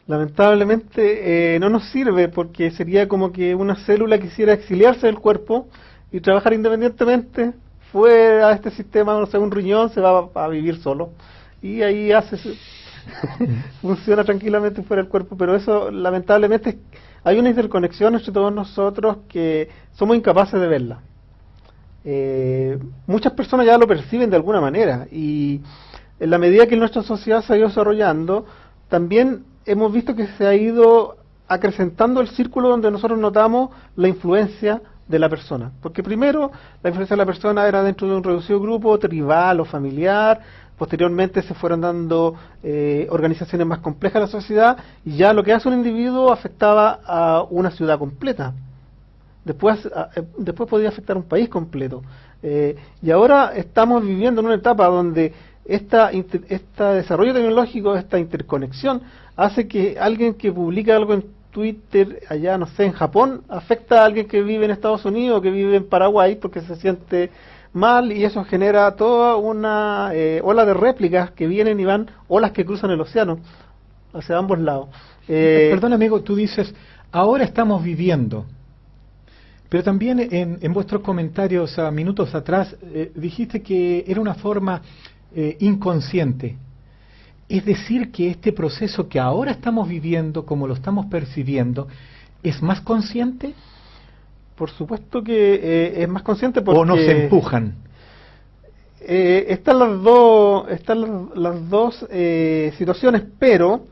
[SPEAKER 1] Lamentablemente no nos sirve, porque sería como que una célula quisiera exiliarse del cuerpo y trabajar independientemente fuera de este sistema. No sé, un riñón se va a vivir solo y ahí funciona tranquilamente fuera del cuerpo, pero eso lamentablemente hay una interconexión entre todos nosotros que somos incapaces de verla. Muchas personas ya lo perciben de alguna manera, y en la medida que nuestra sociedad se ha ido desarrollando, también hemos visto que se ha ido acrecentando el círculo donde nosotros notamos la influencia de la persona. Porque primero la influencia de la persona era dentro de un reducido grupo tribal o familiar. Posteriormente se fueron dando organizaciones más complejas de la sociedad, y ya lo que hace un individuo afectaba a una ciudad completa. Después podía afectar a un país completo. Y ahora estamos viviendo en una etapa donde este desarrollo tecnológico, esta interconexión, hace que alguien que publica algo en Twitter allá, no sé, en Japón, afecta a alguien que vive en Estados Unidos o que vive en Paraguay porque se siente mal, y eso genera toda una ola de réplicas que vienen y van, olas que cruzan el océano hacia ambos lados.
[SPEAKER 2] Perdón, amigo, tú dices, ahora estamos viviendo, pero también en vuestros comentarios minutos atrás dijiste que era una forma inconsciente. Es decir, que este proceso que ahora estamos viviendo, como lo estamos percibiendo, ¿es más consciente?
[SPEAKER 1] Por supuesto que es más consciente, porque...
[SPEAKER 2] ¿O nos empujan?
[SPEAKER 1] Están las dos situaciones, pero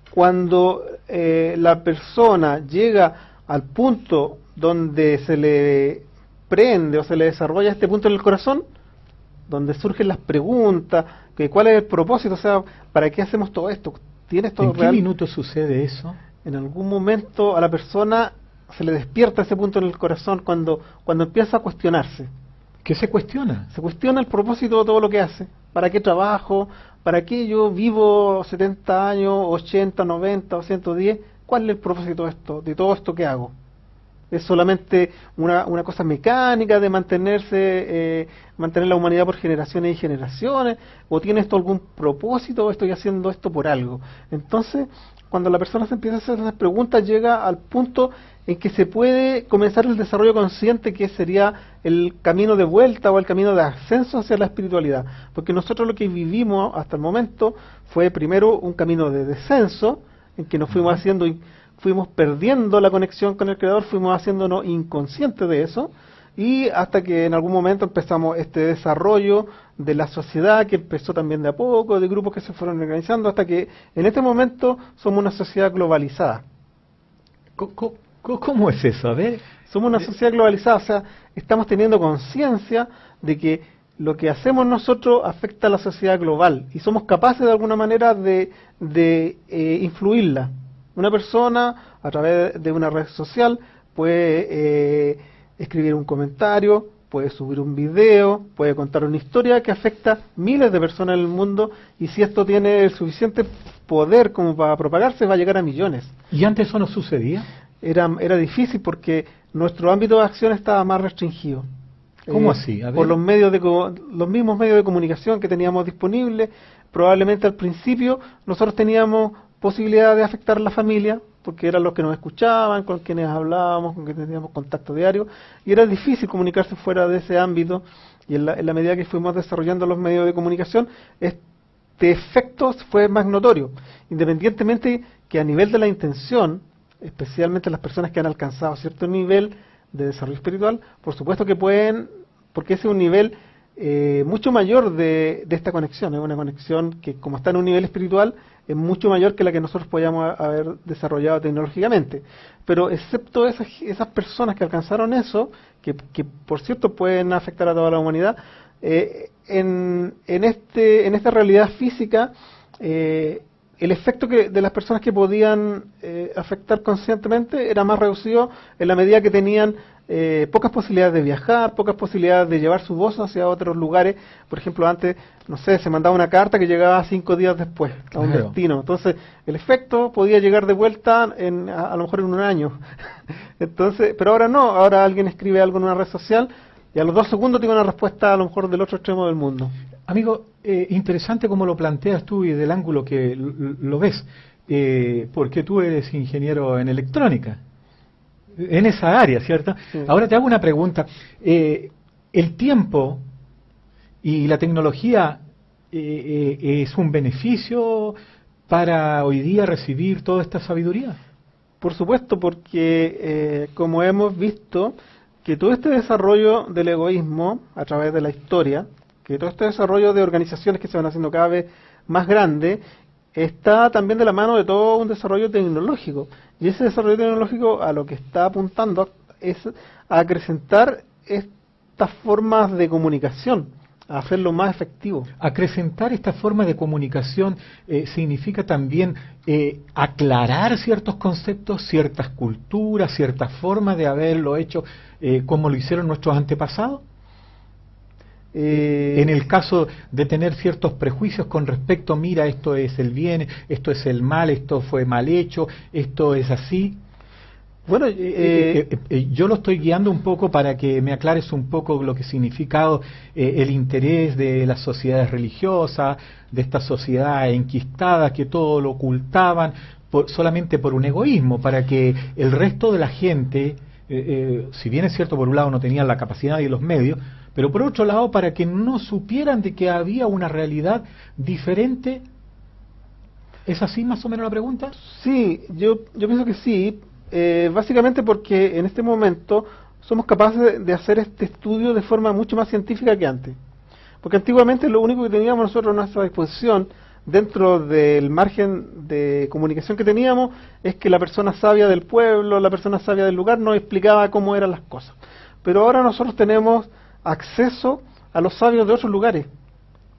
[SPEAKER 1] cuando la persona llega al punto donde se le prende o se le desarrolla este punto en el corazón, donde surgen las preguntas, que cuál es el propósito, o sea, ¿para qué hacemos todo esto? ¿Tiene esto
[SPEAKER 2] ¿En
[SPEAKER 1] real?
[SPEAKER 2] qué minuto sucede eso?
[SPEAKER 1] En algún momento a la persona se le despierta ese punto en el corazón cuando empieza a cuestionarse.
[SPEAKER 2] ¿Qué se cuestiona?
[SPEAKER 1] Se cuestiona el propósito de todo lo que hace. ¿Para qué trabajo? ¿Para qué yo vivo 70 años, 80, 90 o 110? ¿Cuál es el propósito de todo esto que hago? ¿Es solamente una cosa mecánica de mantener la humanidad por generaciones y generaciones? ¿O tiene esto algún propósito? ¿O estoy haciendo esto por algo? Entonces, cuando la persona se empieza a hacer esas preguntas, llega al punto en que se puede comenzar el desarrollo consciente, que sería el camino de vuelta o el camino de ascenso hacia la espiritualidad. Porque nosotros lo que vivimos hasta el momento fue primero un camino de descenso, en que nos fuimos perdiendo la conexión con el Creador, fuimos haciéndonos inconscientes de eso, y hasta que en algún momento empezamos este desarrollo de la sociedad, que empezó también de a poco, de grupos que se fueron organizando, hasta que en este momento somos una sociedad globalizada.
[SPEAKER 2] ¿Cómo es eso? A ver.
[SPEAKER 1] Somos una sociedad globalizada, o sea, estamos teniendo conciencia de que lo que hacemos nosotros afecta a la sociedad global, y somos capaces de alguna manera de influirla. Una persona, a través de una red social, puede escribir un comentario, puede subir un video, puede contar una historia que afecta a miles de personas en el mundo, y si esto tiene el suficiente poder como para propagarse, va a llegar a millones.
[SPEAKER 2] ¿Y antes eso no sucedía?
[SPEAKER 1] Era difícil porque nuestro ámbito de acción estaba más restringido.
[SPEAKER 2] ¿Cómo así? A ver.
[SPEAKER 1] Por los mismos medios de comunicación que teníamos disponibles. Probablemente al principio nosotros teníamos posibilidad de afectar a la familia, porque eran los que nos escuchaban, con quienes hablábamos, con quienes teníamos contacto diario, y era difícil comunicarse fuera de ese ámbito, y en la medida que fuimos desarrollando los medios de comunicación, este efecto fue más notorio, independientemente que a nivel de la intención, especialmente las personas que han alcanzado cierto nivel de desarrollo espiritual, por supuesto que pueden, porque ese es un nivel mucho mayor de esta conexión, es una conexión que, como está en un nivel espiritual, es mucho mayor que la que nosotros podíamos haber desarrollado tecnológicamente. Pero excepto esas personas que alcanzaron eso, que por cierto pueden afectar a toda la humanidad, en esta realidad física el efecto de las personas que podían afectar conscientemente era más reducido en la medida que tenían pocas posibilidades de viajar, pocas posibilidades de llevar su voz hacia otros lugares. Por ejemplo, antes, no sé, se mandaba una carta que llegaba 5 días después a un destino. Entonces, el efecto podía llegar de vuelta a lo mejor en un año. Entonces, pero ahora no, ahora alguien escribe algo en una red social y a los 2 segundos tiene una respuesta a lo mejor del otro extremo del mundo.
[SPEAKER 2] Amigo, interesante como lo planteas tú y del ángulo que lo ves, porque tú eres ingeniero en electrónica, en esa área, ¿cierto? Sí. Ahora te hago una pregunta. ¿El tiempo y la tecnología es un beneficio para hoy día recibir toda esta sabiduría?
[SPEAKER 1] Por supuesto, porque como hemos visto, que todo este desarrollo del egoísmo a través de la historia, que todo este desarrollo de organizaciones que se van haciendo cada vez más grandes, está también de la mano de todo un desarrollo tecnológico. Y ese desarrollo tecnológico a lo que está apuntando es a acrecentar estas formas de comunicación, a hacerlo más efectivo.
[SPEAKER 2] Acrecentar esta forma de comunicación significa también aclarar ciertos conceptos, ciertas culturas, ciertas formas de haberlo hecho como lo hicieron nuestros antepasados. En el caso de tener ciertos prejuicios con respecto, mira, esto es el bien, esto es el mal, esto fue mal hecho, esto es así.
[SPEAKER 1] Bueno,
[SPEAKER 2] yo lo estoy guiando un poco para que me aclares un poco lo que significado el interés de las sociedades religiosas, de esta sociedad enquistada que todo lo ocultaban solamente por un egoísmo, para que el resto de la gente, si bien es cierto por un lado no tenían la capacidad y los medios, pero por otro lado para que no supieran de que había una realidad diferente. ¿Es así más o menos la pregunta?
[SPEAKER 1] Sí, yo pienso que sí. Básicamente porque en este momento somos capaces de hacer este estudio de forma mucho más científica que antes. Porque antiguamente lo único que teníamos nosotros a nuestra disposición dentro del margen de comunicación que teníamos es que la persona sabia del pueblo, la persona sabia del lugar nos explicaba cómo eran las cosas. Pero ahora nosotros tenemos acceso a los sabios de otros lugares.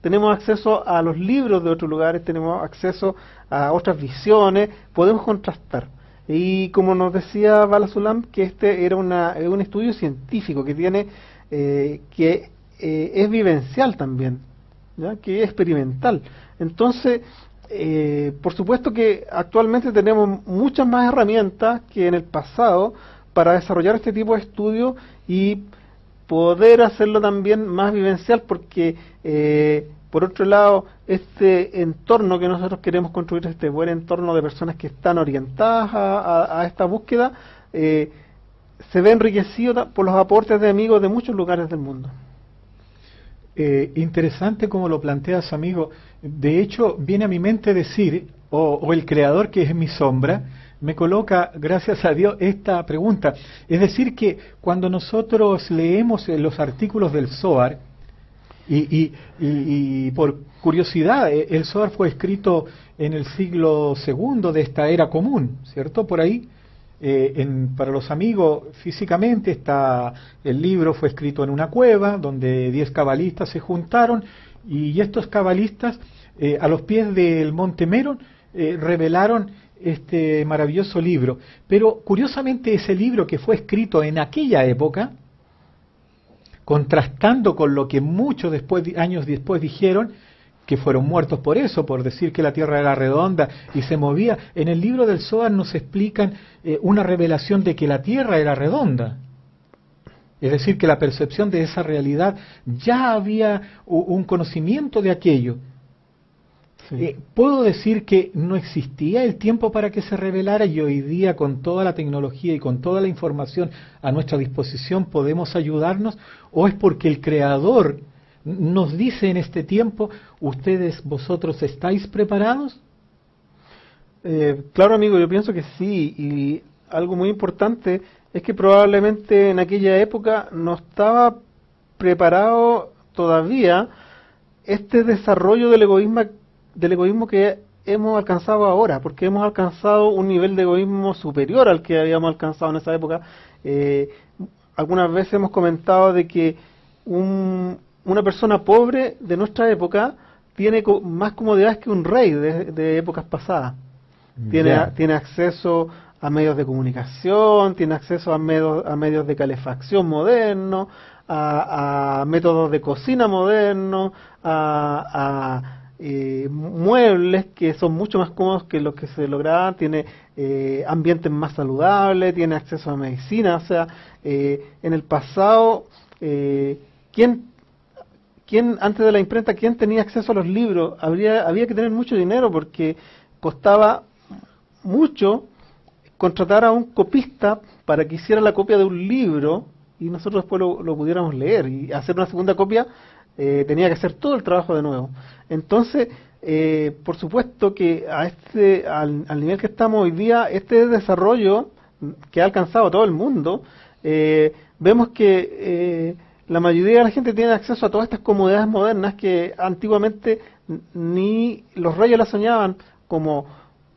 [SPEAKER 1] Tenemos acceso a los libros de otros lugares, tenemos acceso a otras visiones, podemos contrastar. Y como nos decía Bala Sulam, que este era un estudio científico que tiene es vivencial también, ¿ya? Que es experimental. Entonces, por supuesto que actualmente tenemos muchas más herramientas que en el pasado para desarrollar este tipo de estudios y poder hacerlo también más vivencial, porque por otro lado, este entorno que nosotros queremos construir, este buen entorno de personas que están orientadas a esta búsqueda, se ve enriquecido por los aportes de amigos de muchos lugares del mundo.
[SPEAKER 2] Interesante como lo planteas, amigo. De hecho, viene a mi mente decir, o el creador que es mi sombra, me coloca, gracias a Dios, esta pregunta. Es decir, que cuando nosotros leemos los artículos del Zohar, y por curiosidad, el Zohar fue escrito en el siglo II de esta era común, ¿cierto? Por ahí, para los amigos, físicamente, el libro fue escrito en una cueva, donde 10 cabalistas se juntaron, y estos cabalistas, a los pies del Monte Meron, revelaron este maravilloso libro. Pero curiosamente ese libro que fue escrito en aquella época, contrastando con lo que muchos años después dijeron, que fueron muertos por eso, por decir que la Tierra era redonda y se movía, en el libro del Zohar nos explican una revelación de que la Tierra era redonda. Es decir, que la percepción de esa realidad, ya había un conocimiento de aquello. Sí. ¿Puedo decir que no existía el tiempo para que se revelara y hoy día con toda la tecnología y con toda la información a nuestra disposición podemos ayudarnos? ¿O es porque el Creador nos dice en este tiempo, vosotros estáis preparados?
[SPEAKER 1] Claro, amigo, yo pienso que sí, y algo muy importante es que probablemente en aquella época no estaba preparado todavía este desarrollo del egoísmo que hemos alcanzado ahora, porque hemos alcanzado un nivel de egoísmo superior al que habíamos alcanzado en esa época. Algunas veces hemos comentado de que una persona pobre de nuestra época tiene más comodidades que un rey de épocas pasadas. Tiene acceso a medios de comunicación, tiene acceso a medios de calefacción modernos, a métodos de cocina modernos, muebles que son mucho más cómodos que los que se lograban, tiene ambientes más saludables, tiene acceso a medicina. O sea, en el pasado, ¿quién antes de la imprenta, quién tenía acceso a los libros? Había que tener mucho dinero porque costaba mucho contratar a un copista para que hiciera la copia de un libro y nosotros después lo pudiéramos leer, y hacer una segunda copia tenía que hacer todo el trabajo de nuevo. Entonces, por supuesto que al nivel que estamos hoy día, este desarrollo que ha alcanzado todo el mundo, vemos que la mayoría de la gente tiene acceso a todas estas comodidades modernas que antiguamente ni los reyes las soñaban, como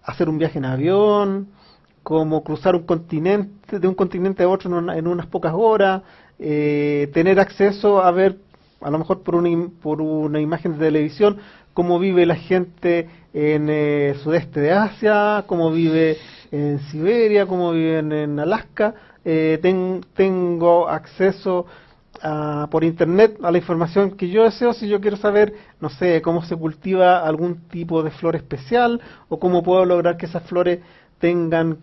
[SPEAKER 1] hacer un viaje en avión, como cruzar un continente, de un continente a otro en unas pocas horas, tener acceso a ver, a lo mejor por una imagen de televisión, cómo vive la gente en el sudeste de Asia, cómo vive en Siberia, cómo viven en Alaska. Tengo acceso por internet a la información que yo deseo. Si yo quiero saber, no sé, cómo se cultiva algún tipo de flor especial, o cómo puedo lograr que esas flores tengan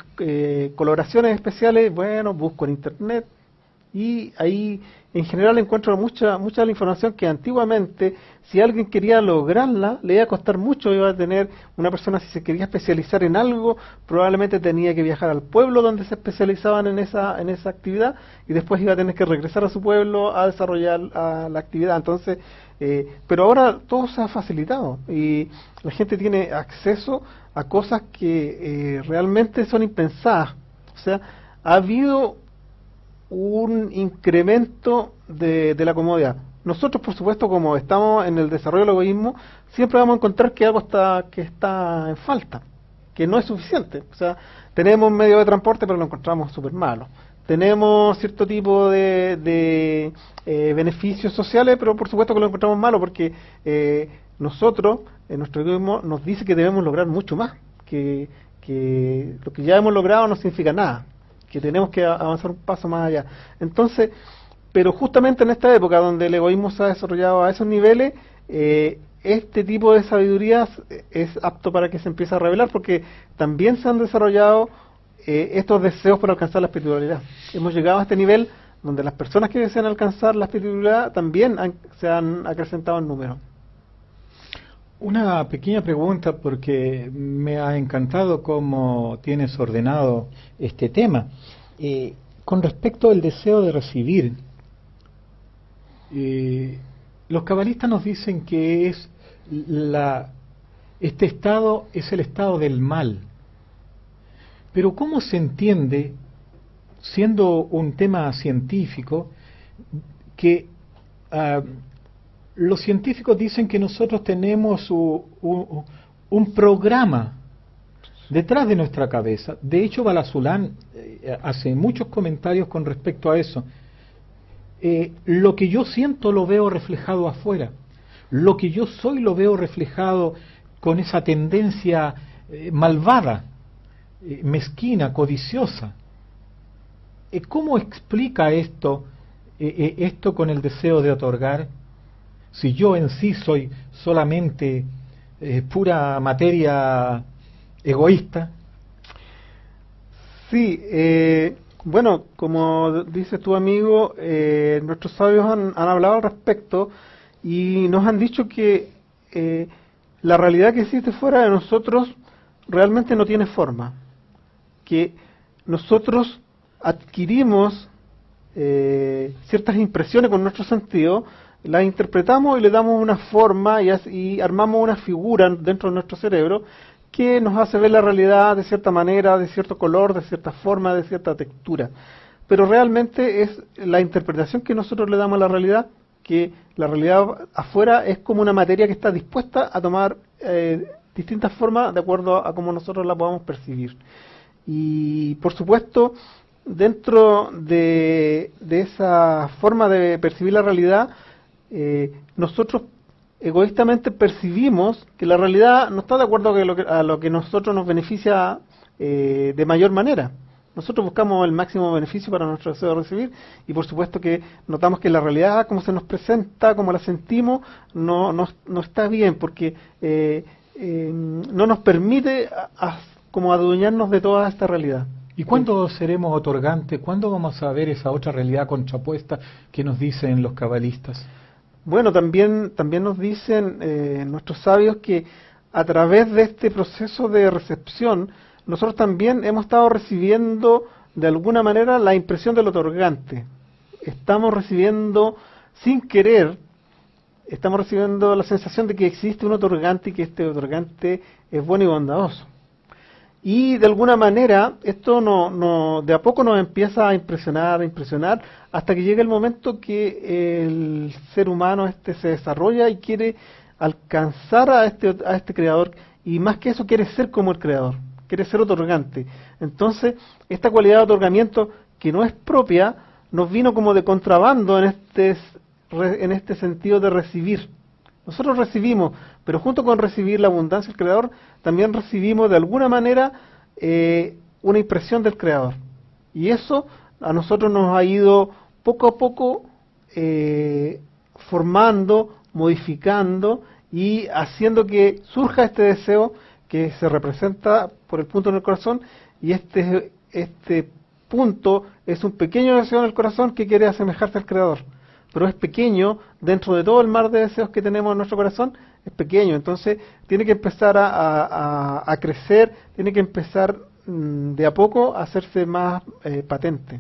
[SPEAKER 1] coloraciones especiales, bueno, busco en internet, y ahí en general encuentro mucha de la información que antiguamente, si alguien quería lograrla, le iba a costar mucho. Iba a tener una persona, si se quería especializar en algo, probablemente tenía que viajar al pueblo donde se especializaban en esa actividad, y después iba a tener que regresar a su pueblo a desarrollar la actividad. Entonces, pero ahora todo se ha facilitado y la gente tiene acceso a cosas que realmente son impensadas. O sea, ha habido un incremento de la comodidad. Nosotros, por supuesto, como estamos en el desarrollo del egoísmo, siempre vamos a encontrar que algo está en falta, que no es suficiente. O sea, tenemos medio de transporte, pero lo encontramos súper malo. Tenemos cierto tipo de beneficios sociales, pero por supuesto que lo encontramos malo, porque nosotros, en nuestro egoísmo, nos dice que debemos lograr mucho más, que lo que ya hemos logrado no significa nada, que tenemos que avanzar un paso más allá. Entonces, pero justamente en esta época donde el egoísmo se ha desarrollado a esos niveles, este tipo de sabidurías es apto para que se empiece a revelar, porque también se han desarrollado estos deseos por alcanzar la espiritualidad. Hemos llegado a este nivel donde las personas que desean alcanzar la espiritualidad también se han acrecentado en número.
[SPEAKER 2] Una pequeña pregunta, porque me ha encantado cómo tienes ordenado este tema. Con respecto al deseo de recibir, los cabalistas nos dicen que este estado es el estado del mal. Pero ¿cómo se entiende, siendo un tema científico, que los científicos dicen que nosotros tenemos un programa detrás de nuestra cabeza? De hecho, Balasulán hace muchos comentarios con respecto a eso. Lo que yo siento lo veo reflejado afuera. Lo que yo soy lo veo reflejado con esa tendencia malvada, mezquina, codiciosa. ¿Cómo explica esto con el deseo de otorgar? Si yo en sí soy solamente pura materia egoísta.
[SPEAKER 1] Sí, bueno, como dices tu amigo, nuestros sabios han hablado al respecto y nos han dicho que la realidad que existe fuera de nosotros realmente no tiene forma, que nosotros adquirimos ciertas impresiones con nuestro sentido, las interpretamos y le damos una forma y armamos una figura dentro de nuestro cerebro que nos hace ver la realidad de cierta manera, de cierto color, de cierta forma, de cierta textura. Pero realmente es la interpretación que nosotros le damos a la realidad, que la realidad afuera es como una materia que está dispuesta a tomar distintas formas de acuerdo a cómo nosotros la podamos percibir. Y por supuesto, dentro de esa forma de percibir la realidad, nosotros egoístamente percibimos que la realidad no está de acuerdo a lo que nosotros nos beneficia de mayor manera. Nosotros buscamos el máximo beneficio para nuestro deseo de recibir y por supuesto que notamos que la realidad, como se nos presenta, como la sentimos, no está bien porque no nos permite como adueñarnos de toda esta realidad.
[SPEAKER 2] ¿Y cuándo seremos otorgantes? ¿Cuándo vamos a ver esa otra realidad contrapuesta que nos dicen los cabalistas?
[SPEAKER 1] Bueno, también nos dicen nuestros sabios que a través de este proceso de recepción, nosotros también hemos estado recibiendo de alguna manera la impresión del otorgante. Estamos recibiendo sin querer, estamos recibiendo la sensación de que existe un otorgante y que este otorgante es bueno y bondadoso. Y de alguna manera esto de a poco nos empieza a impresionar, hasta que llega el momento que el ser humano se desarrolla y quiere alcanzar a este creador, y más que eso quiere ser como el creador, quiere ser otorgante. Entonces, esta cualidad de otorgamiento que no es propia, nos vino como de contrabando en este sentido de recibir. Nosotros recibimos, pero junto con recibir la abundancia del Creador, también recibimos de alguna manera una impresión del Creador. Y eso a nosotros nos ha ido poco a poco formando, modificando y haciendo que surja este deseo que se representa por el punto en el corazón, y este punto es un pequeño deseo en el corazón que quiere asemejarse al Creador. Pero es pequeño, dentro de todo el mar de deseos que tenemos en nuestro corazón, es pequeño, entonces tiene que empezar a crecer, tiene que empezar de a poco a hacerse más patente.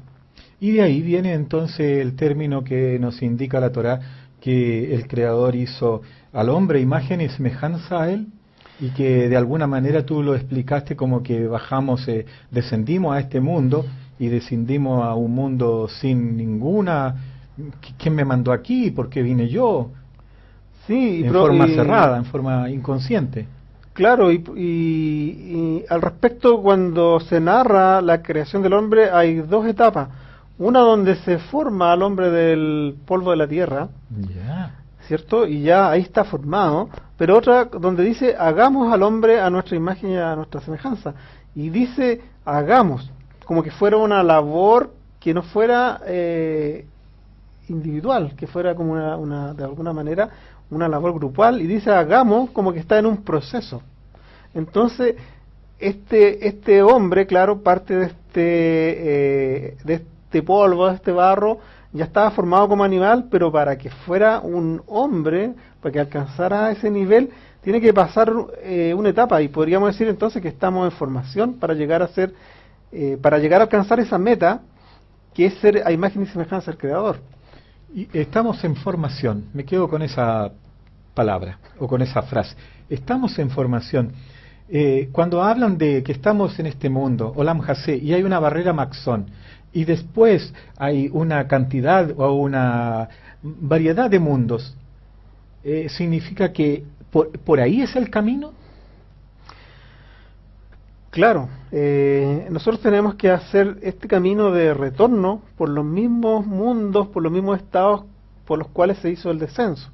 [SPEAKER 2] Y de ahí viene entonces el término que nos indica la Torá, que el Creador hizo al hombre imagen y semejanza a él, y que de alguna manera tú lo explicaste como que bajamos, descendimos a este mundo y descendimos a un mundo sin ninguna... ¿Quién me mandó aquí? ¿Por qué vine yo?
[SPEAKER 1] Sí,
[SPEAKER 2] en forma cerrada, en forma inconsciente.
[SPEAKER 1] Claro, y al respecto, cuando se narra la creación del hombre, hay dos etapas. Una donde se forma al hombre del polvo de la tierra, ¿cierto? Y ya ahí está formado. Pero otra donde dice, hagamos al hombre a nuestra imagen y a nuestra semejanza. Y dice, hagamos, como que fuera una labor que no fuera... individual, que fuera como de alguna manera una labor grupal, y dice hagamos como que está en un proceso. Entonces este hombre, claro, parte de este polvo, de este barro, ya estaba formado como animal, pero para que fuera un hombre, para que alcanzara ese nivel, tiene que pasar una etapa, y podríamos decir entonces que estamos en formación para llegar a alcanzar esa meta, que es ser a imagen y semejanza del Creador.
[SPEAKER 2] Y estamos en formación, me quedo con esa palabra o con esa frase. Estamos en formación. Cuando hablan de que estamos en este mundo, Olam Hasé, y hay una barrera Maxón, y después hay una cantidad o una variedad de mundos, ¿significa que por ahí es el camino?
[SPEAKER 1] Claro, nosotros tenemos que hacer este camino de retorno por los mismos mundos, por los mismos estados por los cuales se hizo el descenso.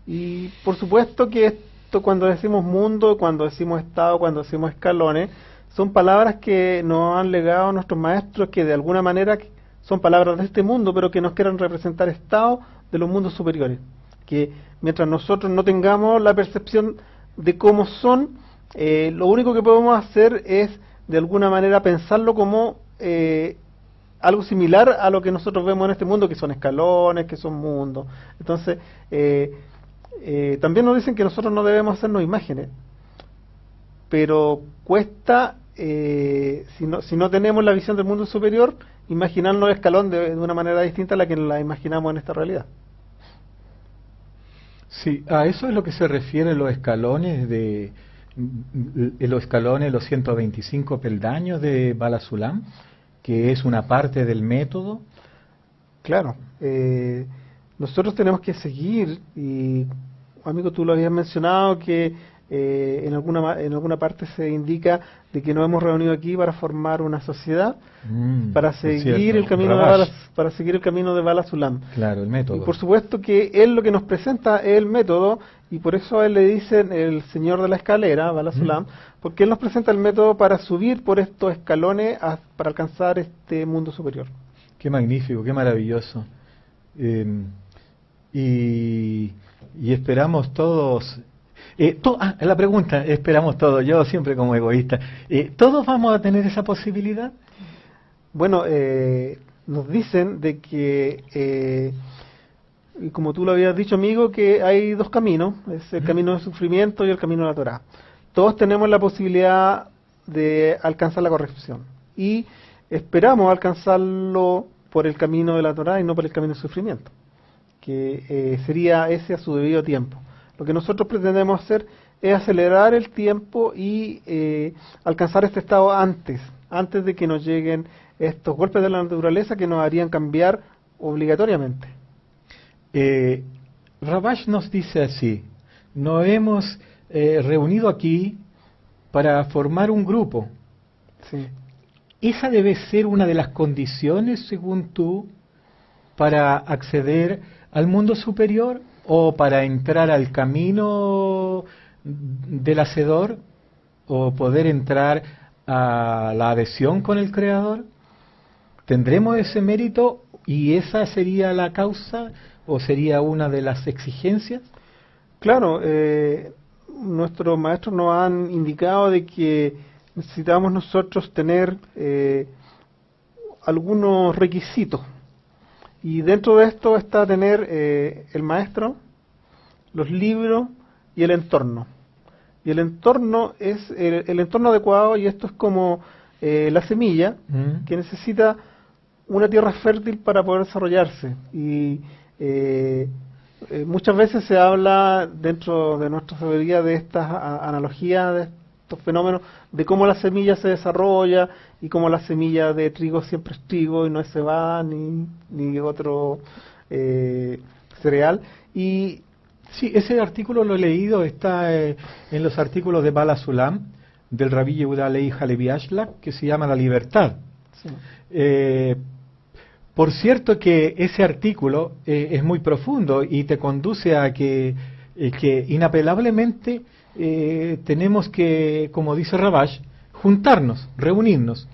[SPEAKER 1] Y por supuesto que esto, cuando decimos mundo, cuando decimos estado, cuando decimos escalones, son palabras que nos han legado nuestros maestros, que de alguna manera son palabras de este mundo, pero que nos quieren representar estados de los mundos superiores. Que mientras nosotros no tengamos la percepción de cómo son, lo único que podemos hacer es de alguna manera pensarlo como algo similar a lo que nosotros vemos en este mundo, que son escalones, que son mundos. Entonces también nos dicen que nosotros no debemos hacernos imágenes, pero cuesta, si no tenemos la visión del mundo superior, imaginarnos el escalón de una manera distinta a la que la imaginamos en esta realidad.
[SPEAKER 2] Sí, a eso es lo que se refiere los escalones los 125 peldaños de Bala Sulam, que es una parte del método.
[SPEAKER 1] Claro, nosotros tenemos que seguir, y amigo, tú lo habías mencionado, que en alguna parte se indica de que nos hemos reunido aquí para formar una sociedad, para seguir el camino para seguir el camino de Bala Sulam.
[SPEAKER 2] Claro, el método.
[SPEAKER 1] Y por supuesto que él lo que nos presenta es el método, y por eso a él le dicen el señor de la escalera, Bala Sulam, porque él nos presenta el método para subir por estos escalones para alcanzar este mundo superior.
[SPEAKER 2] Qué magnífico, qué maravilloso. Y esperamos todos... la pregunta, esperamos todos, yo siempre como egoísta, ¿todos vamos a tener esa posibilidad?
[SPEAKER 1] Bueno, nos dicen de que, y como tú lo habías dicho, amigo, que hay dos caminos, es el camino del sufrimiento y el camino de la Torá. Todos tenemos la posibilidad de alcanzar la corrección, y esperamos alcanzarlo por el camino de la Torá y no por el camino del sufrimiento, que sería ese a su debido tiempo. Lo que nosotros pretendemos hacer es acelerar el tiempo y alcanzar este estado antes de que nos lleguen estos golpes de la naturaleza que nos harían cambiar obligatoriamente.
[SPEAKER 2] Rabash nos dice así: nos hemos reunido aquí para formar un grupo.
[SPEAKER 1] Sí.
[SPEAKER 2] ¿Esa debe ser una de las condiciones, según tú, para acceder al mundo superior o para entrar al camino del Hacedor o poder entrar a la adhesión con el Creador? ¿Tendremos ese mérito y esa sería la causa o sería una de las exigencias?
[SPEAKER 1] Claro, nuestros maestros nos han indicado de que necesitamos nosotros tener algunos requisitos, y dentro de esto está tener el maestro, los libros y el entorno. Y el entorno es el entorno adecuado, y esto es como la semilla que necesita una tierra fértil para poder desarrollarse. Y muchas veces se habla dentro de nuestra sabiduría de estas analogías, de estos fenómenos, de cómo la semilla se desarrolla y cómo la semilla de trigo siempre es trigo y no es cebada ni otro cereal. Y
[SPEAKER 2] sí, ese artículo lo he leído, está en los artículos de Bala Sulam, del Rabí Yehuda Lehi Halevi Ashlag, que se llama La Libertad.
[SPEAKER 1] sí.
[SPEAKER 2] Por cierto que ese artículo es muy profundo y te conduce a que inapelablemente tenemos que, como dice Rabash, juntarnos, reunirnos.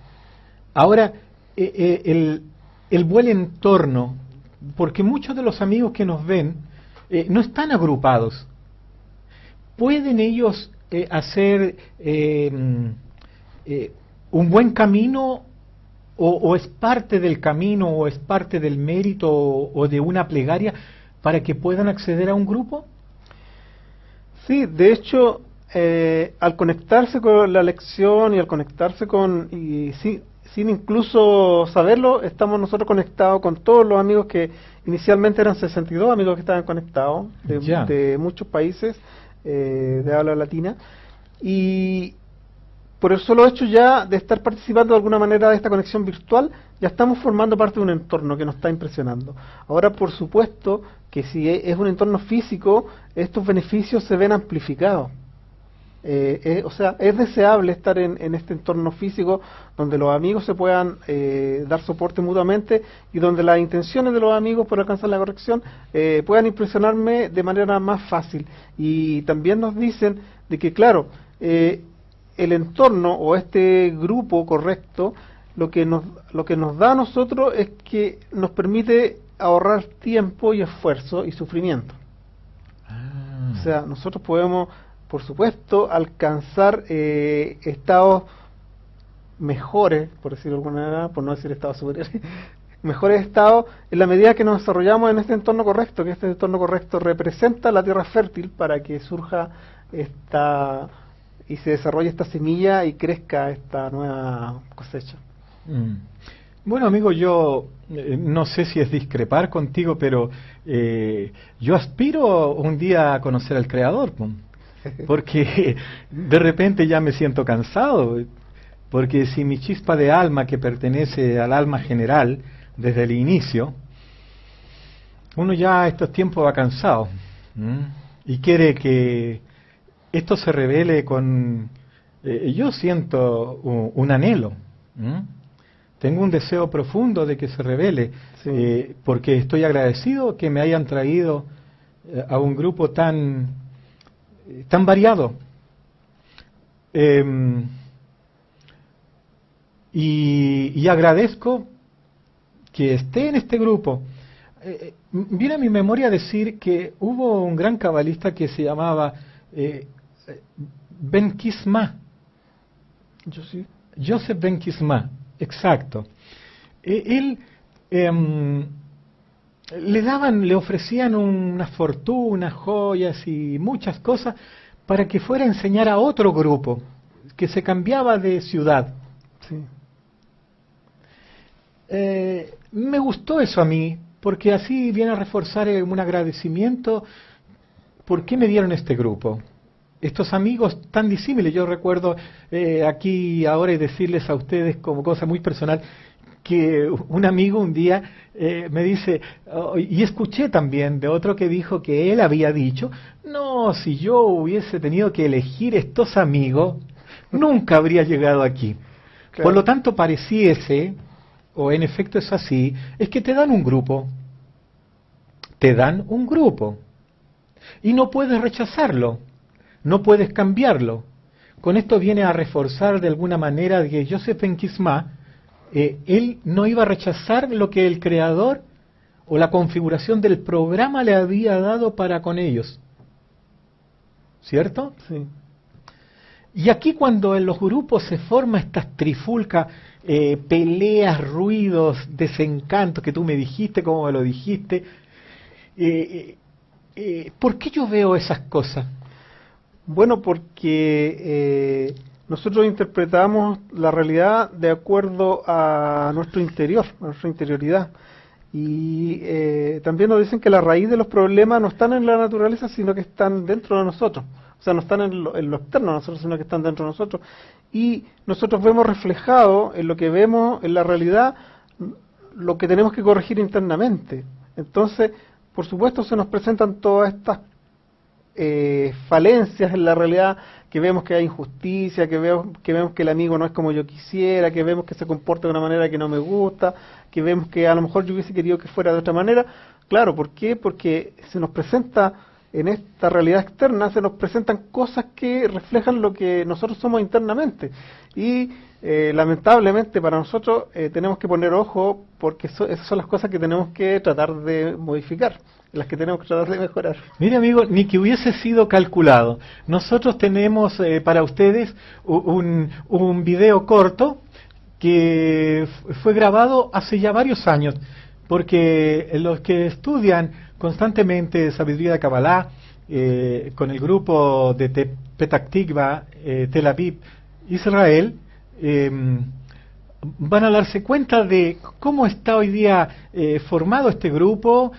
[SPEAKER 2] Ahora, el buen entorno, porque muchos de los amigos que nos ven no están agrupados. ¿Pueden ellos hacer un buen camino o es parte del camino o es parte del mérito o de una plegaria para que puedan acceder a un grupo?
[SPEAKER 1] Sí, de hecho, al conectarse con la lección y al conectarse sin incluso saberlo, estamos nosotros conectados con todos los amigos que inicialmente eran 62 amigos que estaban conectados de muchos países de habla latina, y por el solo hecho ya de estar participando de alguna manera de esta conexión virtual, ya estamos formando parte de un entorno que nos está impresionando. Ahora, por supuesto, que si es un entorno físico, estos beneficios se ven amplificados. O sea, es deseable estar en este entorno físico donde los amigos se puedan dar soporte mutuamente y donde las intenciones de los amigos por alcanzar la corrección puedan impresionarme de manera más fácil. Y también nos dicen de que, claro, el entorno o este grupo correcto lo que nos da a nosotros es que nos permite ahorrar tiempo y esfuerzo y sufrimiento. O sea, nosotros podemos, por supuesto, alcanzar estados mejores, por decirlo de alguna manera, por no decir estados superiores, mejores estados en la medida que nos desarrollamos en este entorno correcto, que este entorno correcto representa la tierra fértil para que surja y se desarrolle esta semilla y crezca esta nueva cosecha.
[SPEAKER 2] Bueno, amigo, yo no sé si es discrepar contigo, pero yo aspiro un día a conocer al Creador, porque de repente ya me siento cansado, porque si mi chispa de alma, que pertenece al alma general desde el inicio, uno ya a estos tiempos va cansado y quiere que esto se revele con... yo siento un anhelo. Tengo un deseo profundo de que se revele, sí. Porque estoy agradecido que me hayan traído a un grupo tan variado. Y agradezco que esté en este grupo. Viene a mi memoria decir que hubo un gran cabalista que se llamaba Ben Kisma. Joseph Ben Kisma, exacto. Él le ofrecían unas fortunas, joyas y muchas cosas para que fuera a enseñar a otro grupo que se cambiaba de ciudad. Sí. Me gustó eso a mí, porque así viene a reforzar un agradecimiento. ¿Por qué me dieron este grupo? Estos amigos tan disímiles. Yo recuerdo aquí ahora y decirles a ustedes como cosa muy personal que un amigo un día me dice, y escuché también de otro que dijo que él había dicho, no, si yo hubiese tenido que elegir estos amigos, nunca habría llegado aquí. Claro. Por lo tanto, pareciese, o en efecto es así, es que te dan un grupo. Te dan un grupo. Y no puedes rechazarlo. No puedes cambiarlo. Con esto viene a reforzar de alguna manera que Joseph Ben Kisma, él no iba a rechazar lo que el creador o la configuración del programa le había dado para con ellos. ¿Cierto? Sí. Y aquí cuando en los grupos se forma estas trifulcas, peleas, ruidos, desencantos que tú me dijiste, como me lo dijiste, ¿por qué yo veo esas cosas?
[SPEAKER 1] Bueno, porque nosotros interpretamos la realidad de acuerdo a nuestro interior, a nuestra interioridad. Y también nos dicen que la raíz de los problemas no están en la naturaleza, sino que están dentro de nosotros. O sea, no están en lo externo de nosotros, sino que están dentro de nosotros. Y nosotros vemos reflejado en lo que vemos en la realidad lo que tenemos que corregir internamente. Entonces, por supuesto, se nos presentan todas estas falencias en la realidad, que vemos que hay injusticia, que vemos que el amigo no es como yo quisiera, que vemos que se comporta de una manera que no me gusta, que vemos que a lo mejor yo hubiese querido que fuera de otra manera. Claro, ¿por qué? Porque se nos presenta en esta realidad externa, se nos presentan cosas que reflejan lo que nosotros somos internamente. Y lamentablemente para nosotros tenemos que poner ojo, porque esas son las cosas que tenemos que tratar de modificar, las que tenemos que tratar de mejorar.
[SPEAKER 2] Mire, amigo, ni que hubiese sido calculado. Nosotros tenemos para ustedes un video corto que fue grabado hace ya varios años, porque los que estudian constantemente sabiduría de Kabbalah con el grupo de Petah Tikva, Tel Aviv, Israel, van a darse cuenta de cómo está hoy día formado este grupo,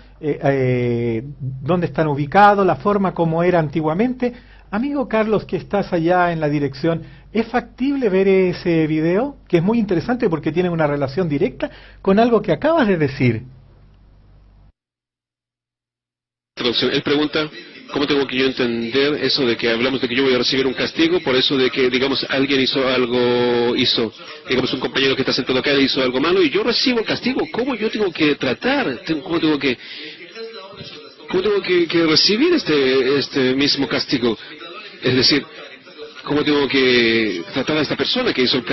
[SPEAKER 2] dónde están ubicados, la forma como era antiguamente. Amigo Carlos, que estás allá en la dirección, ¿es factible ver ese video? Que es muy interesante porque tiene una relación directa con algo que acabas de decir.
[SPEAKER 3] Él pregunta, ¿cómo tengo que yo entender eso de que hablamos de que yo voy a recibir un castigo por eso de que, digamos, alguien digamos, un compañero que está sentado acá hizo algo malo y yo recibo el castigo? ¿Cómo yo tengo que tratar? ¿Cómo tengo que recibir este mismo castigo? Es decir, ¿cómo tengo que tratar a esta persona que hizo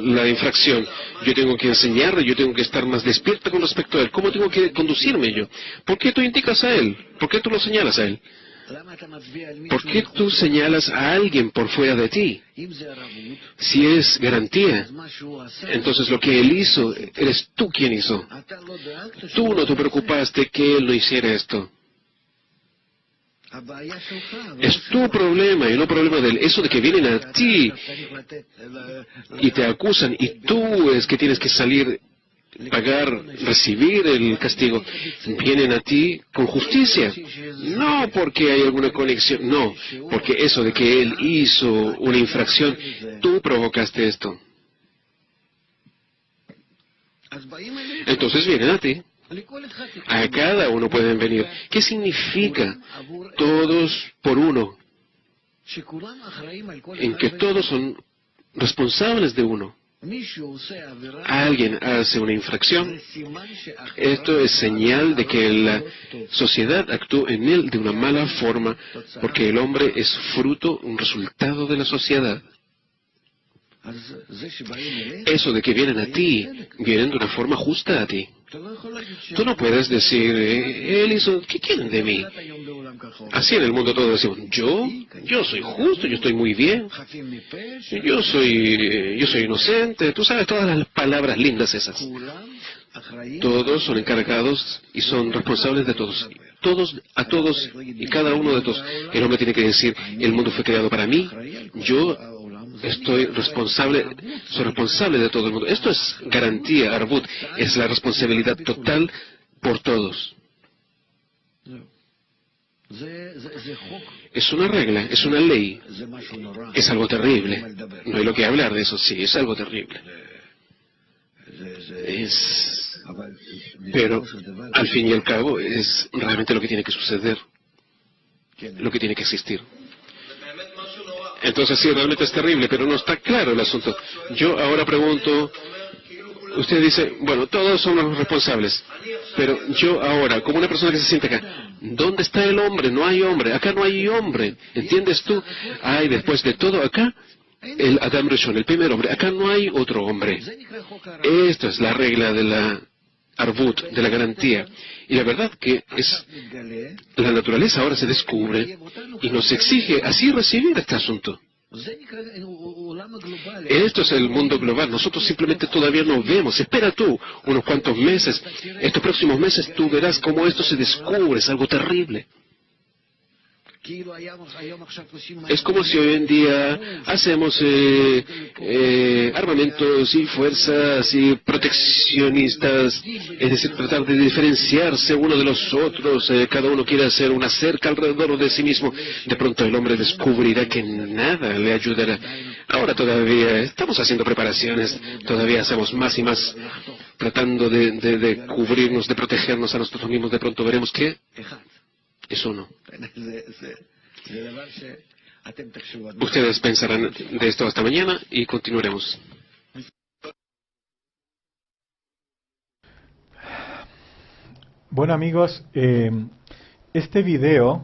[SPEAKER 3] la infracción? Yo tengo que enseñarle, yo tengo que estar más despierto con respecto a él. ¿Cómo tengo que conducirme yo? ¿Por qué tú indicas a él? ¿Por qué tú lo señalas a él? ¿Por qué tú señalas a alguien por fuera de ti? Si es garantía, entonces lo que él hizo, eres tú quien hizo. Tú no te preocupaste que él no hiciera esto. Es tu problema y no problema de él. Eso de que vienen a ti y te acusan y tú es que tienes que salir, pagar, recibir el castigo. Vienen a ti con justicia. No porque hay alguna conexión, no, porque eso de que él hizo una infracción, tú provocaste esto. Entonces vienen a ti. A cada uno pueden venir. ¿Qué significa todos por uno? en que todos son responsables de uno. Alguien hace una infracción, esto es señal de que la sociedad actuó en él de una mala forma, porque el hombre es fruto, un resultado de la sociedad. Eso de que vienen a ti, vienen de una forma justa a ti. Tú no puedes decir, él hizo, ¿qué quieren de mí? Así en el mundo todos decimos, yo soy justo, yo estoy muy bien, yo soy inocente, tú sabes todas las palabras lindas esas. Todos son encargados y son responsables de todos. A todos y cada uno de todos. El hombre tiene que decir, el mundo fue creado para mí, yo soy responsable de todo el mundo. Esto es garantía, arbut, es la responsabilidad total por todos. Es una regla, es una ley, es algo terrible. No hay lo que hablar de eso, sí, es algo terrible. Pero al fin y al cabo es realmente lo que tiene que suceder, lo que tiene que existir. Entonces sí, realmente es terrible, pero no está claro el asunto. Yo ahora pregunto, usted dice, bueno, todos somos los responsables, pero yo ahora, como una persona que se siente acá, ¿dónde está el hombre? No hay hombre, acá no hay hombre, ¿entiendes tú? Hay después de todo acá el Adam Rishon, el primer hombre, acá no hay otro hombre. Esto es la regla de la arbut, de la garantía. Y la verdad que es, la naturaleza ahora se descubre y nos exige así recibir este asunto. Esto es el mundo global. Nosotros simplemente todavía no vemos. Espera tú unos cuantos meses. Estos próximos meses tú verás cómo esto se descubre. Es algo terrible. Es como si hoy en día hacemos armamentos y fuerzas y proteccionistas, es decir, tratar de diferenciarse uno de los otros, cada uno quiere hacer una cerca alrededor de sí mismo. De pronto el hombre descubrirá que nada le ayudará. Ahora todavía estamos haciendo preparaciones, todavía hacemos más y más, tratando de cubrirnos, de protegernos a nosotros mismos. De pronto veremos que es uno. Ustedes pensarán de esto hasta mañana y continuaremos.
[SPEAKER 2] Bueno, amigos, este video,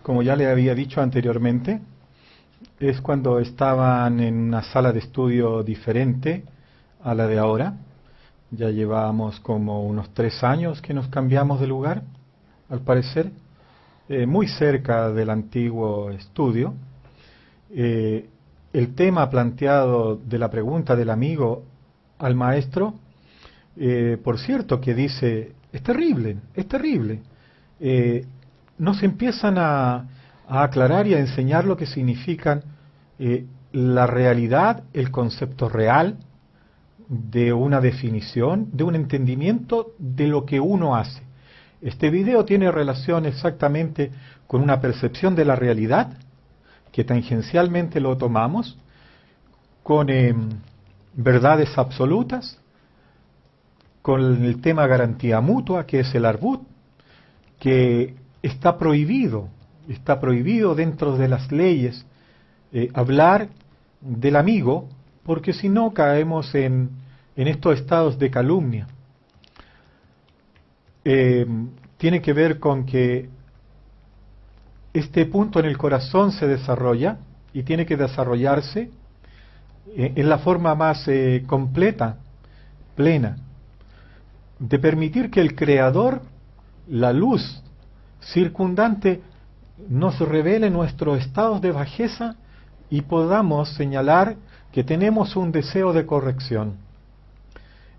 [SPEAKER 2] como ya le había dicho anteriormente, es cuando estaban en una sala de estudio diferente a la de ahora. Ya llevábamos como unos 3 años que nos cambiamos de lugar, al parecer, muy cerca del antiguo estudio. El tema planteado de la pregunta del amigo al maestro, por cierto, que dice, es terrible, es terrible. Nos empiezan a aclarar y a enseñar lo que significan la realidad, el concepto real de una definición, de un entendimiento de lo que uno hace. Este video tiene relación exactamente con una percepción de la realidad, que tangencialmente lo tomamos, con verdades absolutas, con el tema garantía mutua, que es el arbut, que está prohibido dentro de las leyes hablar del amigo, porque si no caemos en estos estados de calumnia. Tiene que ver con que este punto en el corazón se desarrolla y tiene que desarrollarse en la forma más completa, plena, de permitir que el Creador, la luz circundante, nos revele nuestros estados de bajeza y podamos señalar que tenemos un deseo de corrección.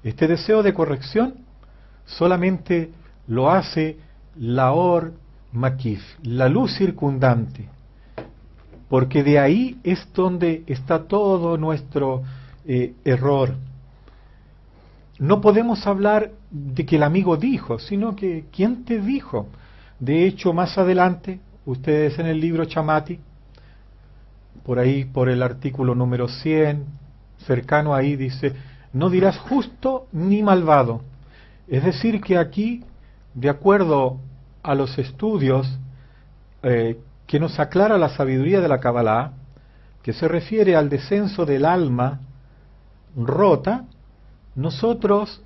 [SPEAKER 2] Este deseo de corrección solamente lo hace la Or Makif, la luz circundante, porque de ahí es donde está todo nuestro error. No podemos hablar de que el amigo dijo, sino que ¿quién te dijo? De hecho, más adelante, ustedes en el libro Chamati, por ahí, por el artículo número 100, cercano ahí, dice, no dirás justo ni malvado. Es decir, que aquí, de acuerdo a los estudios que nos aclara la sabiduría de la Kabbalah, que se refiere al descenso del alma rota, nosotros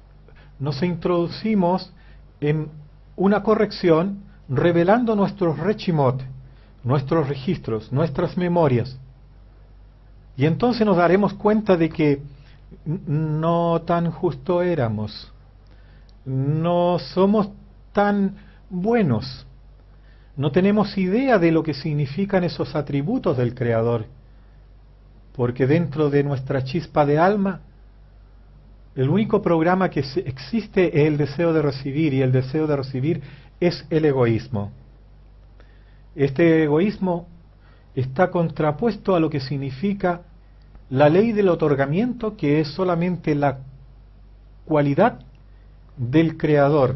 [SPEAKER 2] nos introducimos en una corrección revelando nuestros rechimot, nuestros registros, nuestras memorias. Y entonces nos daremos cuenta de que no tan justo éramos, no somos tan buenos, no tenemos idea de lo que significan esos atributos del Creador, porque dentro de nuestra chispa de alma, el único programa que existe es el deseo de recibir, y el deseo de recibir es el egoísmo. Este egoísmo está contrapuesto a lo que significa la ley del otorgamiento, que es solamente la cualidad del Creador.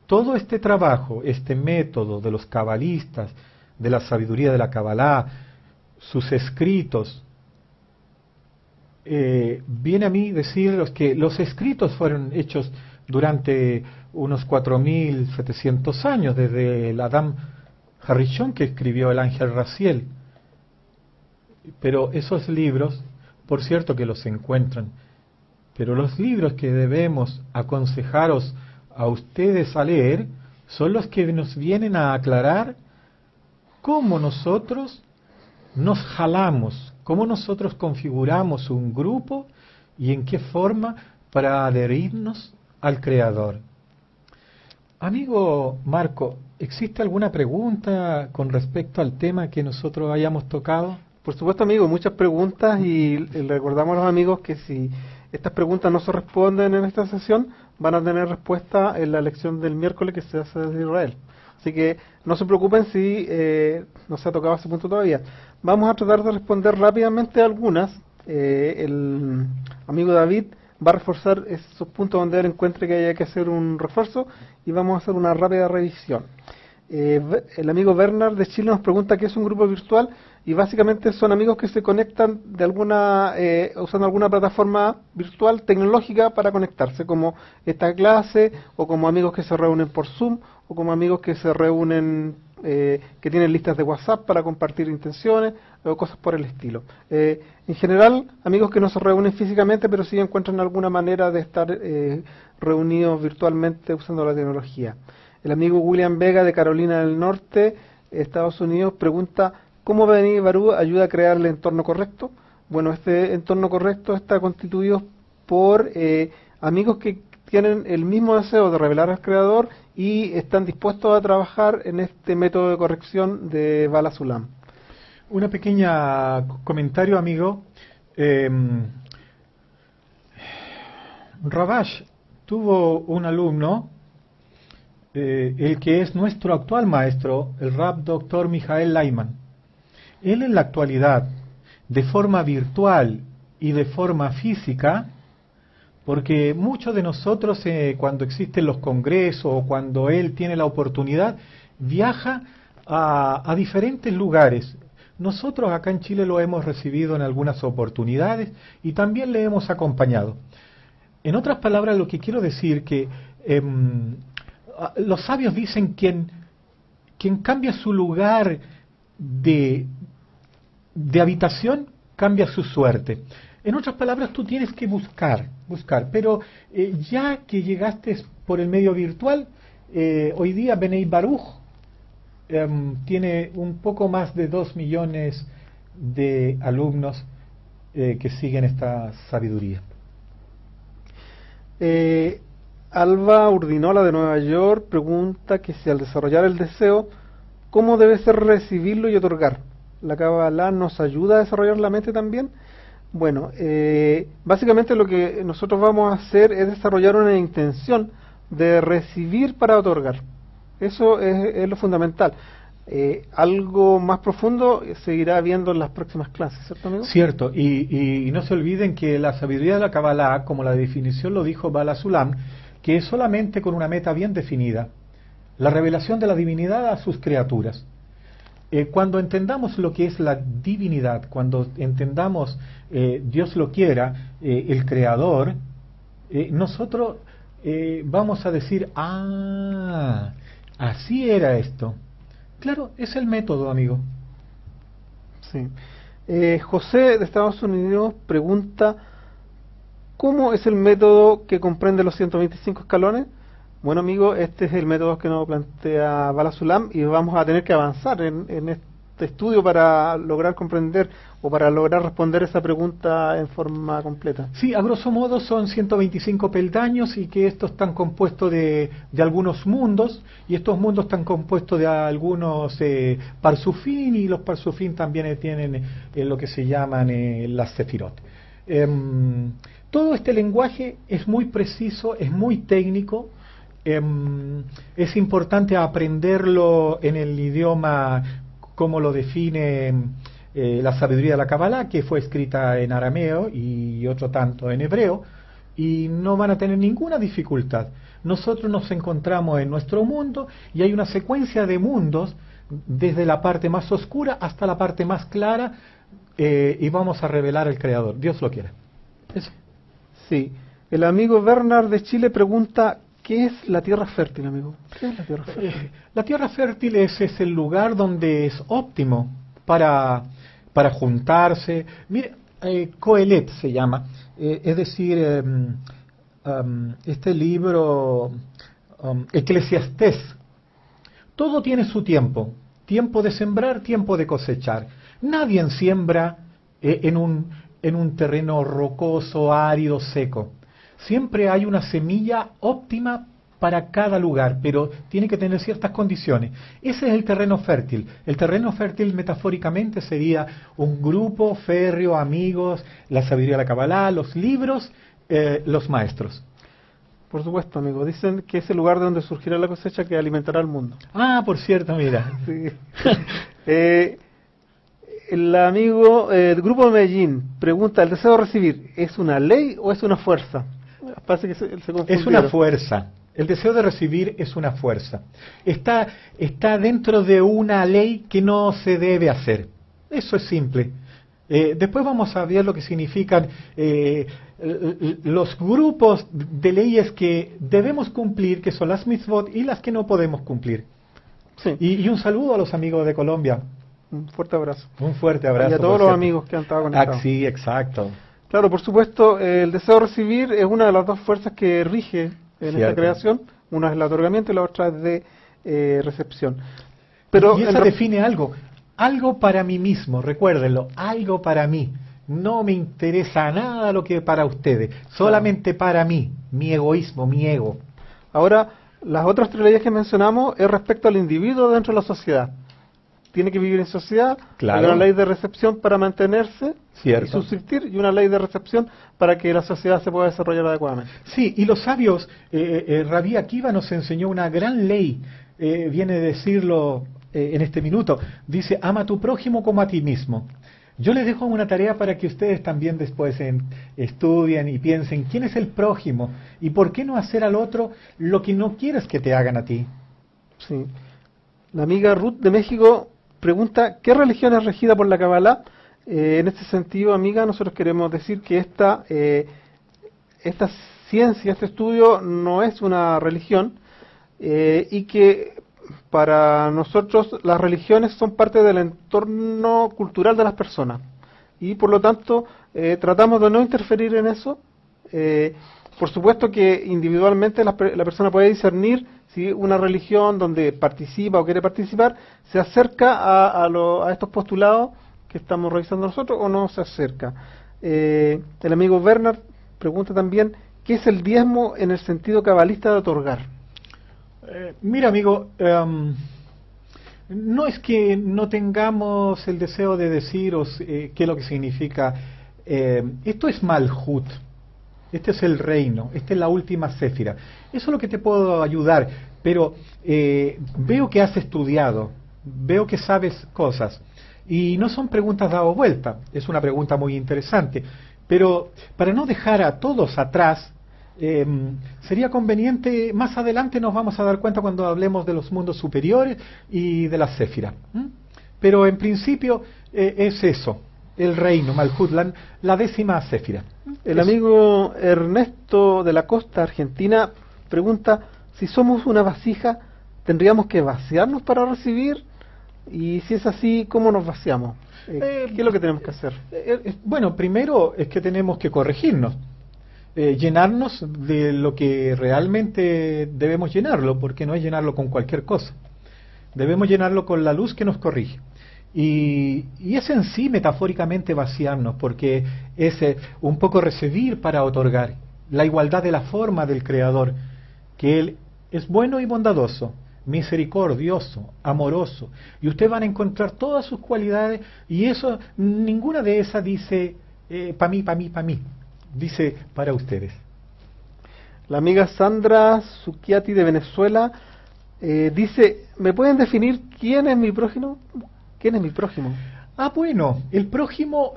[SPEAKER 2] Todo este trabajo, este método de los cabalistas, de la sabiduría de la Kabbalah, sus escritos, viene a mí decir que los escritos fueron hechos durante unos 4.700 años, desde el Adam Harishon que escribió el Ángel Raziel. Pero esos libros, por cierto que los encuentran, pero los libros que debemos aconsejaros a ustedes a leer son los que nos vienen a aclarar cómo nosotros nos jalamos, cómo nosotros configuramos un grupo y en qué forma para adherirnos al Creador. Amigo Marco, ¿existe alguna pregunta con respecto al tema que nosotros hayamos tocado?
[SPEAKER 1] Por supuesto, amigo, muchas preguntas, y le recordamos a los amigos que si estas preguntas no se responden en esta sesión, van a tener respuesta en la lección del miércoles que se hace desde Israel. Así que no se preocupen si no se ha tocado ese punto todavía. Vamos a tratar de responder rápidamente algunas. El amigo David va a reforzar esos puntos donde él encuentre que haya que hacer un refuerzo, y vamos a hacer una rápida revisión. El amigo Bernard de Chile nos pregunta qué es un grupo virtual, y básicamente son amigos que se conectan de alguna usando alguna plataforma virtual tecnológica para conectarse, como esta clase, o como amigos que se reúnen por Zoom, o como amigos que se reúnen que tienen listas de WhatsApp para compartir intenciones o cosas por el estilo. En general, amigos que no se reúnen físicamente, pero sí encuentran alguna manera de estar reunidos virtualmente usando la tecnología. El amigo William Vega de Carolina del Norte, Estados Unidos, pregunta ¿cómo Beni Barú ayuda a crear el entorno correcto? Bueno, este entorno correcto está constituido por amigos que tienen el mismo deseo de revelar al Creador y están dispuestos a trabajar en este método de corrección de Bala Sulam.
[SPEAKER 2] Una pequeña comentario, amigo. Rabash tuvo un alumno, el que es nuestro actual maestro, el Rab Dr. Mijael Laiman. Él en la actualidad, de forma virtual y de forma física, porque muchos de nosotros cuando existen los congresos o cuando él tiene la oportunidad, viaja a diferentes lugares. Nosotros acá en Chile lo hemos recibido en algunas oportunidades y también le hemos acompañado. En otras palabras, lo que quiero decir que los sabios dicen quien cambia su lugar de habitación, cambia su suerte. En otras palabras, tú tienes que buscar, pero ya que llegaste por el medio virtual, hoy día Bnei Baruch tiene un poco más de 2 millones de alumnos que siguen esta sabiduría.
[SPEAKER 1] Alba Urdinola de Nueva York pregunta que si al desarrollar el deseo, ¿cómo debe ser recibirlo y otorgar? ¿La Kabbalah nos ayuda a desarrollar la mente también? Bueno, básicamente lo que nosotros vamos a hacer es desarrollar una intención de recibir para otorgar. Eso es lo fundamental. Algo más profundo se irá viendo en las próximas clases, ¿cierto, amigo?
[SPEAKER 2] Cierto, y no se olviden que la sabiduría de la Kabbalah, como la definición lo dijo Bala Sulam, que es solamente con una meta bien definida, la revelación de la divinidad a sus criaturas. Cuando entendamos lo que es la divinidad, cuando entendamos Dios lo quiera, el Creador, nosotros vamos a decir, así era esto. Claro, es el método, amigo.
[SPEAKER 1] Sí. José de Estados Unidos pregunta, ¿cómo es el método que comprende los 125 escalones? Bueno, amigo, este es el método que nos plantea Bala Sulam y vamos a tener que avanzar en este estudio para lograr comprender o para lograr responder esa pregunta en forma completa.
[SPEAKER 2] Sí, a grosso modo son 125 peldaños y que estos están compuestos de algunos mundos, y estos mundos están compuestos de algunos parsufín, y los parsufín también tienen lo que se llaman las sefirot. Todo este lenguaje es muy preciso, es muy técnico. Es importante aprenderlo en el idioma como lo define la sabiduría de la Kabbalah, que fue escrita en arameo y otro tanto en hebreo, y no van a tener ninguna dificultad. Nosotros nos encontramos en nuestro mundo y hay una secuencia de mundos desde la parte más oscura hasta la parte más clara, y vamos a revelar al Creador, Dios lo quiera. Eso.
[SPEAKER 1] Sí, el amigo Bernard de Chile pregunta, ¿qué es la tierra fértil, amigo? ¿Qué es la tierra fértil?
[SPEAKER 2] La tierra fértil es el lugar donde es óptimo para juntarse. Mire, Coelet se llama, es decir, este libro Eclesiastés. Todo tiene su tiempo, tiempo de sembrar, tiempo de cosechar. Nadie siembra en un terreno rocoso, árido, seco. Siempre hay una semilla óptima para cada lugar, pero tiene que tener ciertas condiciones. Ese es el terreno fértil. El terreno fértil metafóricamente sería un grupo férreo, amigos, la sabiduría de la Kabbalah, los libros, los maestros.
[SPEAKER 1] Por supuesto, amigo. Dicen que es el lugar de donde surgirá la cosecha que alimentará al mundo.
[SPEAKER 2] Ah, por cierto, mira.
[SPEAKER 1] Sí. El amigo del Grupo de Medellín pregunta, ¿el deseo de recibir es una ley o es una fuerza? Parece que se confundieron.
[SPEAKER 2] Es una fuerza. El deseo de recibir es una fuerza. Está dentro de una ley que no se debe hacer. Eso es simple. Después vamos a ver lo que significan los grupos de leyes que debemos cumplir, que son las mitzvot, y las que no podemos cumplir.
[SPEAKER 1] Sí.
[SPEAKER 2] Y un saludo a los amigos de Colombia.
[SPEAKER 1] Un fuerte abrazo.
[SPEAKER 2] Un fuerte abrazo.
[SPEAKER 1] Y a todos los amigos que han estado conectados.
[SPEAKER 2] Sí, exacto.
[SPEAKER 1] Claro, por supuesto, el deseo de recibir es una de las dos fuerzas que rige en esta creación. Una es el otorgamiento y la otra es de recepción. Pero
[SPEAKER 2] y esa define algo para mí mismo, recuérdenlo, algo para mí. No me interesa nada lo que para ustedes, solamente para mí, mi egoísmo, mi ego.
[SPEAKER 1] Ahora, las otras tres leyes que mencionamos es respecto al individuo dentro de la sociedad. Tiene que vivir en sociedad,
[SPEAKER 2] claro.
[SPEAKER 1] Hay una ley de recepción para mantenerse,
[SPEAKER 2] cierto,
[SPEAKER 1] y subsistir, y una ley de recepción para que la sociedad se pueda desarrollar adecuadamente.
[SPEAKER 2] Sí, y los sabios, Rabí Akiva nos enseñó una gran ley, viene a decirlo en este minuto, dice, ama a tu prójimo como a ti mismo. Yo les dejo una tarea para que ustedes también después estudien y piensen, ¿quién es el prójimo? ¿Y por qué no hacer al otro lo que no quieres que te hagan a ti?
[SPEAKER 1] Sí. La amiga Ruth de México pregunta, ¿qué religión es regida por la Kabbalah? En este sentido, amiga, nosotros queremos decir que esta ciencia, este estudio no es una religión, y que para nosotros las religiones son parte del entorno cultural de las personas y por lo tanto tratamos de no interferir en eso. Por supuesto que individualmente la persona puede discernir si una religión donde participa o quiere participar se acerca a estos postulados que estamos revisando nosotros o no se acerca. El amigo Bernard pregunta también, ¿qué es el diezmo en el sentido cabalista de otorgar?
[SPEAKER 2] Mira, amigo, no es que no tengamos el deseo de deciros qué es lo que significa. Esto es Malhut, este es el reino, esta es la última séfira. Eso es lo que te puedo ayudar, pero veo que has estudiado, veo que sabes cosas, y no son preguntas dadas vuelta, es una pregunta muy interesante, pero para no dejar a todos atrás, sería conveniente, más adelante nos vamos a dar cuenta cuando hablemos de los mundos superiores y de la séfira. Pero en principio es eso, el reino, Malhut, la décima séfira.
[SPEAKER 1] El amigo Ernesto de la Costa, Argentina, pregunta, si somos una vasija, ¿tendríamos que vaciarnos para recibir? Y si es así, ¿cómo nos vaciamos? ¿Qué es lo que tenemos que hacer?
[SPEAKER 2] Bueno, primero es que tenemos que corregirnos, llenarnos de lo que realmente debemos llenarlo, porque no es llenarlo con cualquier cosa. Debemos llenarlo con la luz que nos corrige. Y es en sí metafóricamente vaciarnos, porque es un poco recibir para otorgar, la igualdad de la forma del Creador, que Él es bueno y bondadoso, misericordioso, amoroso, y ustedes van a encontrar todas sus cualidades, y eso, ninguna de esas dice para mí, para mí, para mí, dice para ustedes.
[SPEAKER 1] La amiga Sandra Sukiati de Venezuela dice, ¿me pueden definir quién es mi prójimo? ¿Quién es mi prójimo?
[SPEAKER 2] Bueno, el prójimo,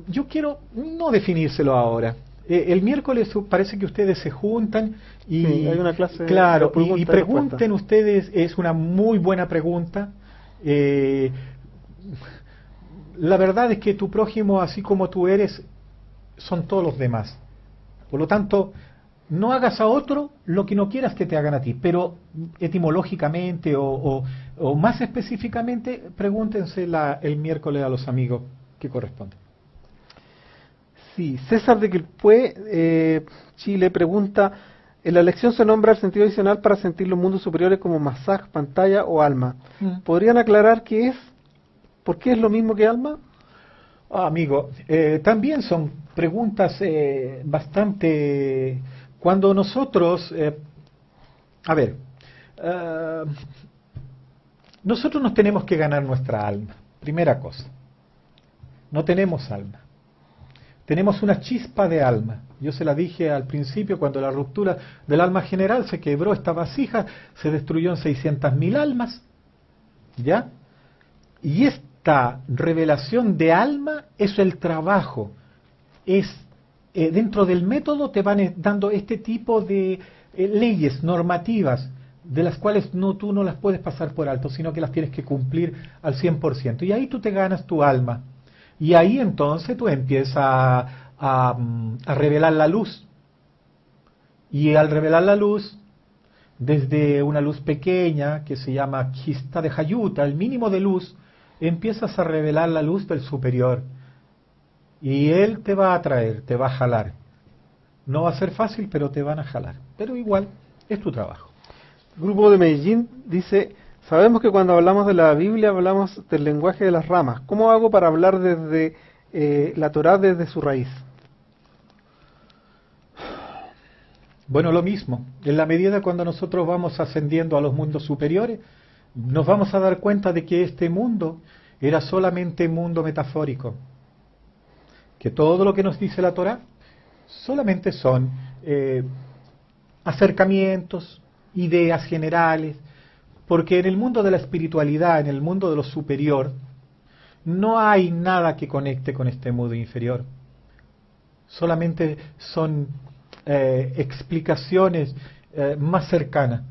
[SPEAKER 2] yo quiero no definírselo ahora. El miércoles parece que ustedes se juntan y
[SPEAKER 1] sí, hay una clase,
[SPEAKER 2] claro, y pregunten ustedes, es una muy buena pregunta. La verdad es que tu prójimo, así como tú eres, son todos los demás. Por lo tanto, no hagas a otro lo que no quieras que te hagan a ti, pero etimológicamente o más específicamente, pregúntense el miércoles a los amigos que corresponden.
[SPEAKER 1] Sí, César de Quilpué, Chile, pregunta, en la lección se nombra el sentido adicional para sentir los mundos superiores como masaj, pantalla o alma. ¿Podrían aclarar qué es? ¿Por qué es lo mismo que alma?
[SPEAKER 2] Amigo, también son preguntas bastante... Cuando nosotros... nosotros nos tenemos que ganar nuestra alma, primera cosa. No tenemos alma. Tenemos una chispa de alma. Yo se la dije al principio, cuando la ruptura del alma general se quebró esta vasija, se destruyó en 600.000 almas, ¿ya? Y esta revelación de alma es el trabajo. Dentro del método te van dando este tipo de leyes normativas, de las cuales tú no las puedes pasar por alto, sino que las tienes que cumplir al 100%. Y ahí tú te ganas tu alma. Y ahí entonces tú empiezas a revelar la luz. Y al revelar la luz, desde una luz pequeña, que se llama Kista de Hayuta, el mínimo de luz, empiezas a revelar la luz del superior. Y él te va a atraer, te va a jalar. No va a ser fácil, pero te van a jalar. Pero igual, es tu trabajo.
[SPEAKER 1] El grupo de Medellín dice... Sabemos que cuando hablamos de la Biblia hablamos del lenguaje de las ramas. ¿Cómo hago para hablar desde la Torá desde su raíz?
[SPEAKER 2] Bueno, lo mismo. En la medida cuando nosotros vamos ascendiendo a los mundos superiores, nos vamos a dar cuenta de que este mundo era solamente mundo metafórico. Que todo lo que nos dice la Torá solamente son acercamientos, ideas generales. Porque en el mundo de la espiritualidad, en el mundo de lo superior, no hay nada que conecte con este mundo inferior. Solamente son explicaciones más cercanas.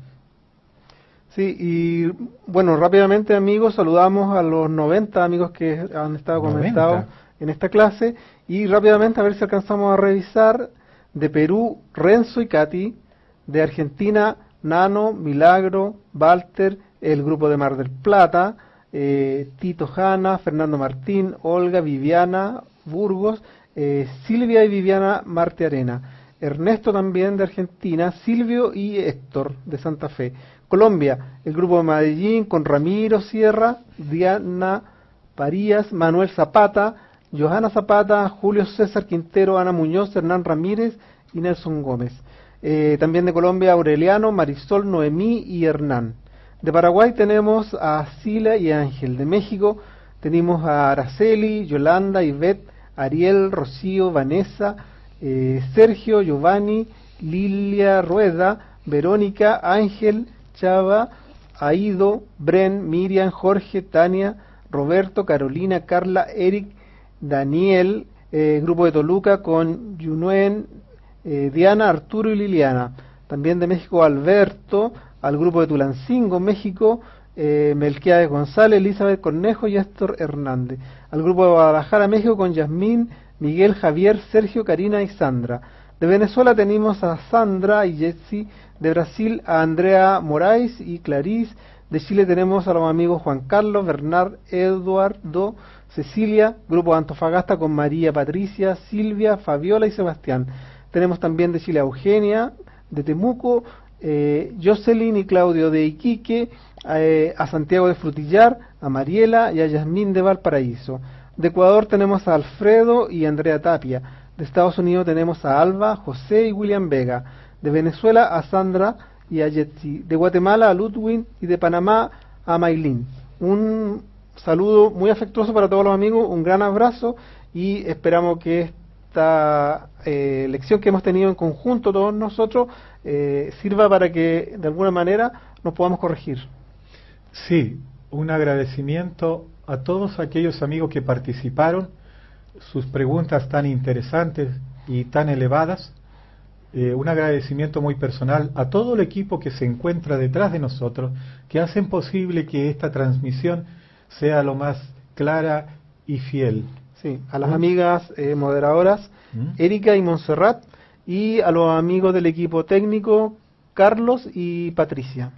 [SPEAKER 1] Sí, y bueno, rápidamente amigos, saludamos a los 90 amigos que han estado conectados en esta clase. Y rápidamente a ver si alcanzamos a revisar. De Perú, Renzo y Katy. De Argentina, Nano, Milagro, Walter, el grupo de Mar del Plata, Tito Hanna, Fernando Martín, Olga, Viviana, Burgos, Silvia y Viviana Marte Arena, Ernesto también de Argentina, Silvio y Héctor de Santa Fe, Colombia, el grupo de Medellín con Ramiro Sierra, Diana Parías, Manuel Zapata, Johanna Zapata, Julio César Quintero, Ana Muñoz, Hernán Ramírez y Nelson Gómez. También de Colombia, Aureliano, Marisol, Noemí y Hernán. De Paraguay tenemos a Sila y Ángel. De México tenemos a Araceli, Yolanda, Ivette, Ariel, Rocío, Vanessa, Sergio, Giovanni, Lilia Rueda, Verónica, Ángel, Chava, Aido, Bren, Miriam, Jorge, Tania, Roberto, Carolina, Carla, Eric, Daniel, grupo de Toluca con Yunuen, Diana, Arturo y Liliana. También de México Alberto, al grupo de Tulancingo, México, Melquiades González, Elizabeth Cornejo y Héctor Hernández. Al grupo de Guadalajara, México con Yasmín, Miguel, Javier, Sergio, Karina y Sandra. De Venezuela tenemos a Sandra y Jetsi. De Brasil a Andrea Moraes y Clarice. De Chile tenemos a los amigos Juan Carlos, Bernard, Eduardo, Cecilia, Grupo Antofagasta con María Patricia, Silvia, Fabiola y Sebastián. Tenemos también de Chile a Eugenia, de Temuco, Jocelyn y Claudio de Iquique, a Santiago de Frutillar, a Mariela y a Yasmín de Valparaíso. De Ecuador tenemos a Alfredo y Andrea Tapia. De Estados Unidos tenemos a Alba, José y William Vega. De Venezuela a Sandra y a Jetsi. De Guatemala a Ludwin y de Panamá a Maylin. Un saludo muy afectuoso para todos los amigos, un gran abrazo y esperamos que esta lección que hemos tenido en conjunto todos nosotros sirva para que de alguna manera nos podamos corregir.
[SPEAKER 2] Sí, un agradecimiento a todos aquellos amigos que participaron, sus preguntas tan interesantes y tan elevadas. Un agradecimiento muy personal a todo el equipo que se encuentra detrás de nosotros, que hacen posible que esta transmisión sea lo más clara y fiel.
[SPEAKER 1] Sí, a las amigas moderadoras, Erika y Montserrat, y a los amigos del equipo técnico, Carlos y Patricia.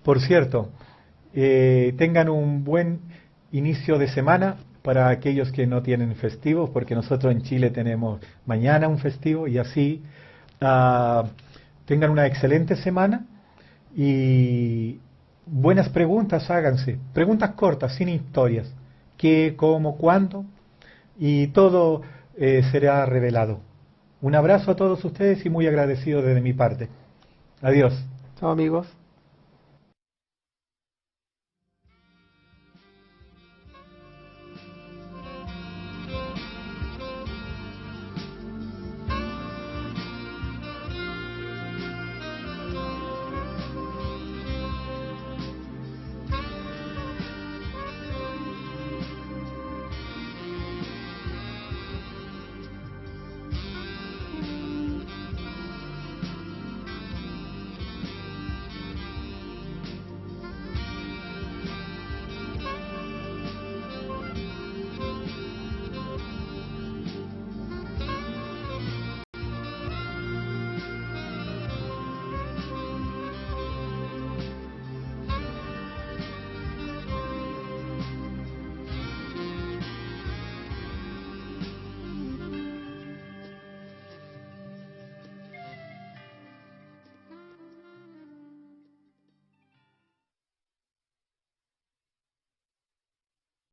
[SPEAKER 2] Por cierto, tengan un buen inicio de semana para aquellos que no tienen festivos, porque nosotros en Chile tenemos mañana un festivo y así tengan una excelente semana y buenas preguntas háganse, preguntas cortas, sin historias, qué, cómo, cuándo, y todo será revelado. Un abrazo a todos ustedes y muy agradecido desde mi parte. Adiós.
[SPEAKER 1] Chao amigos.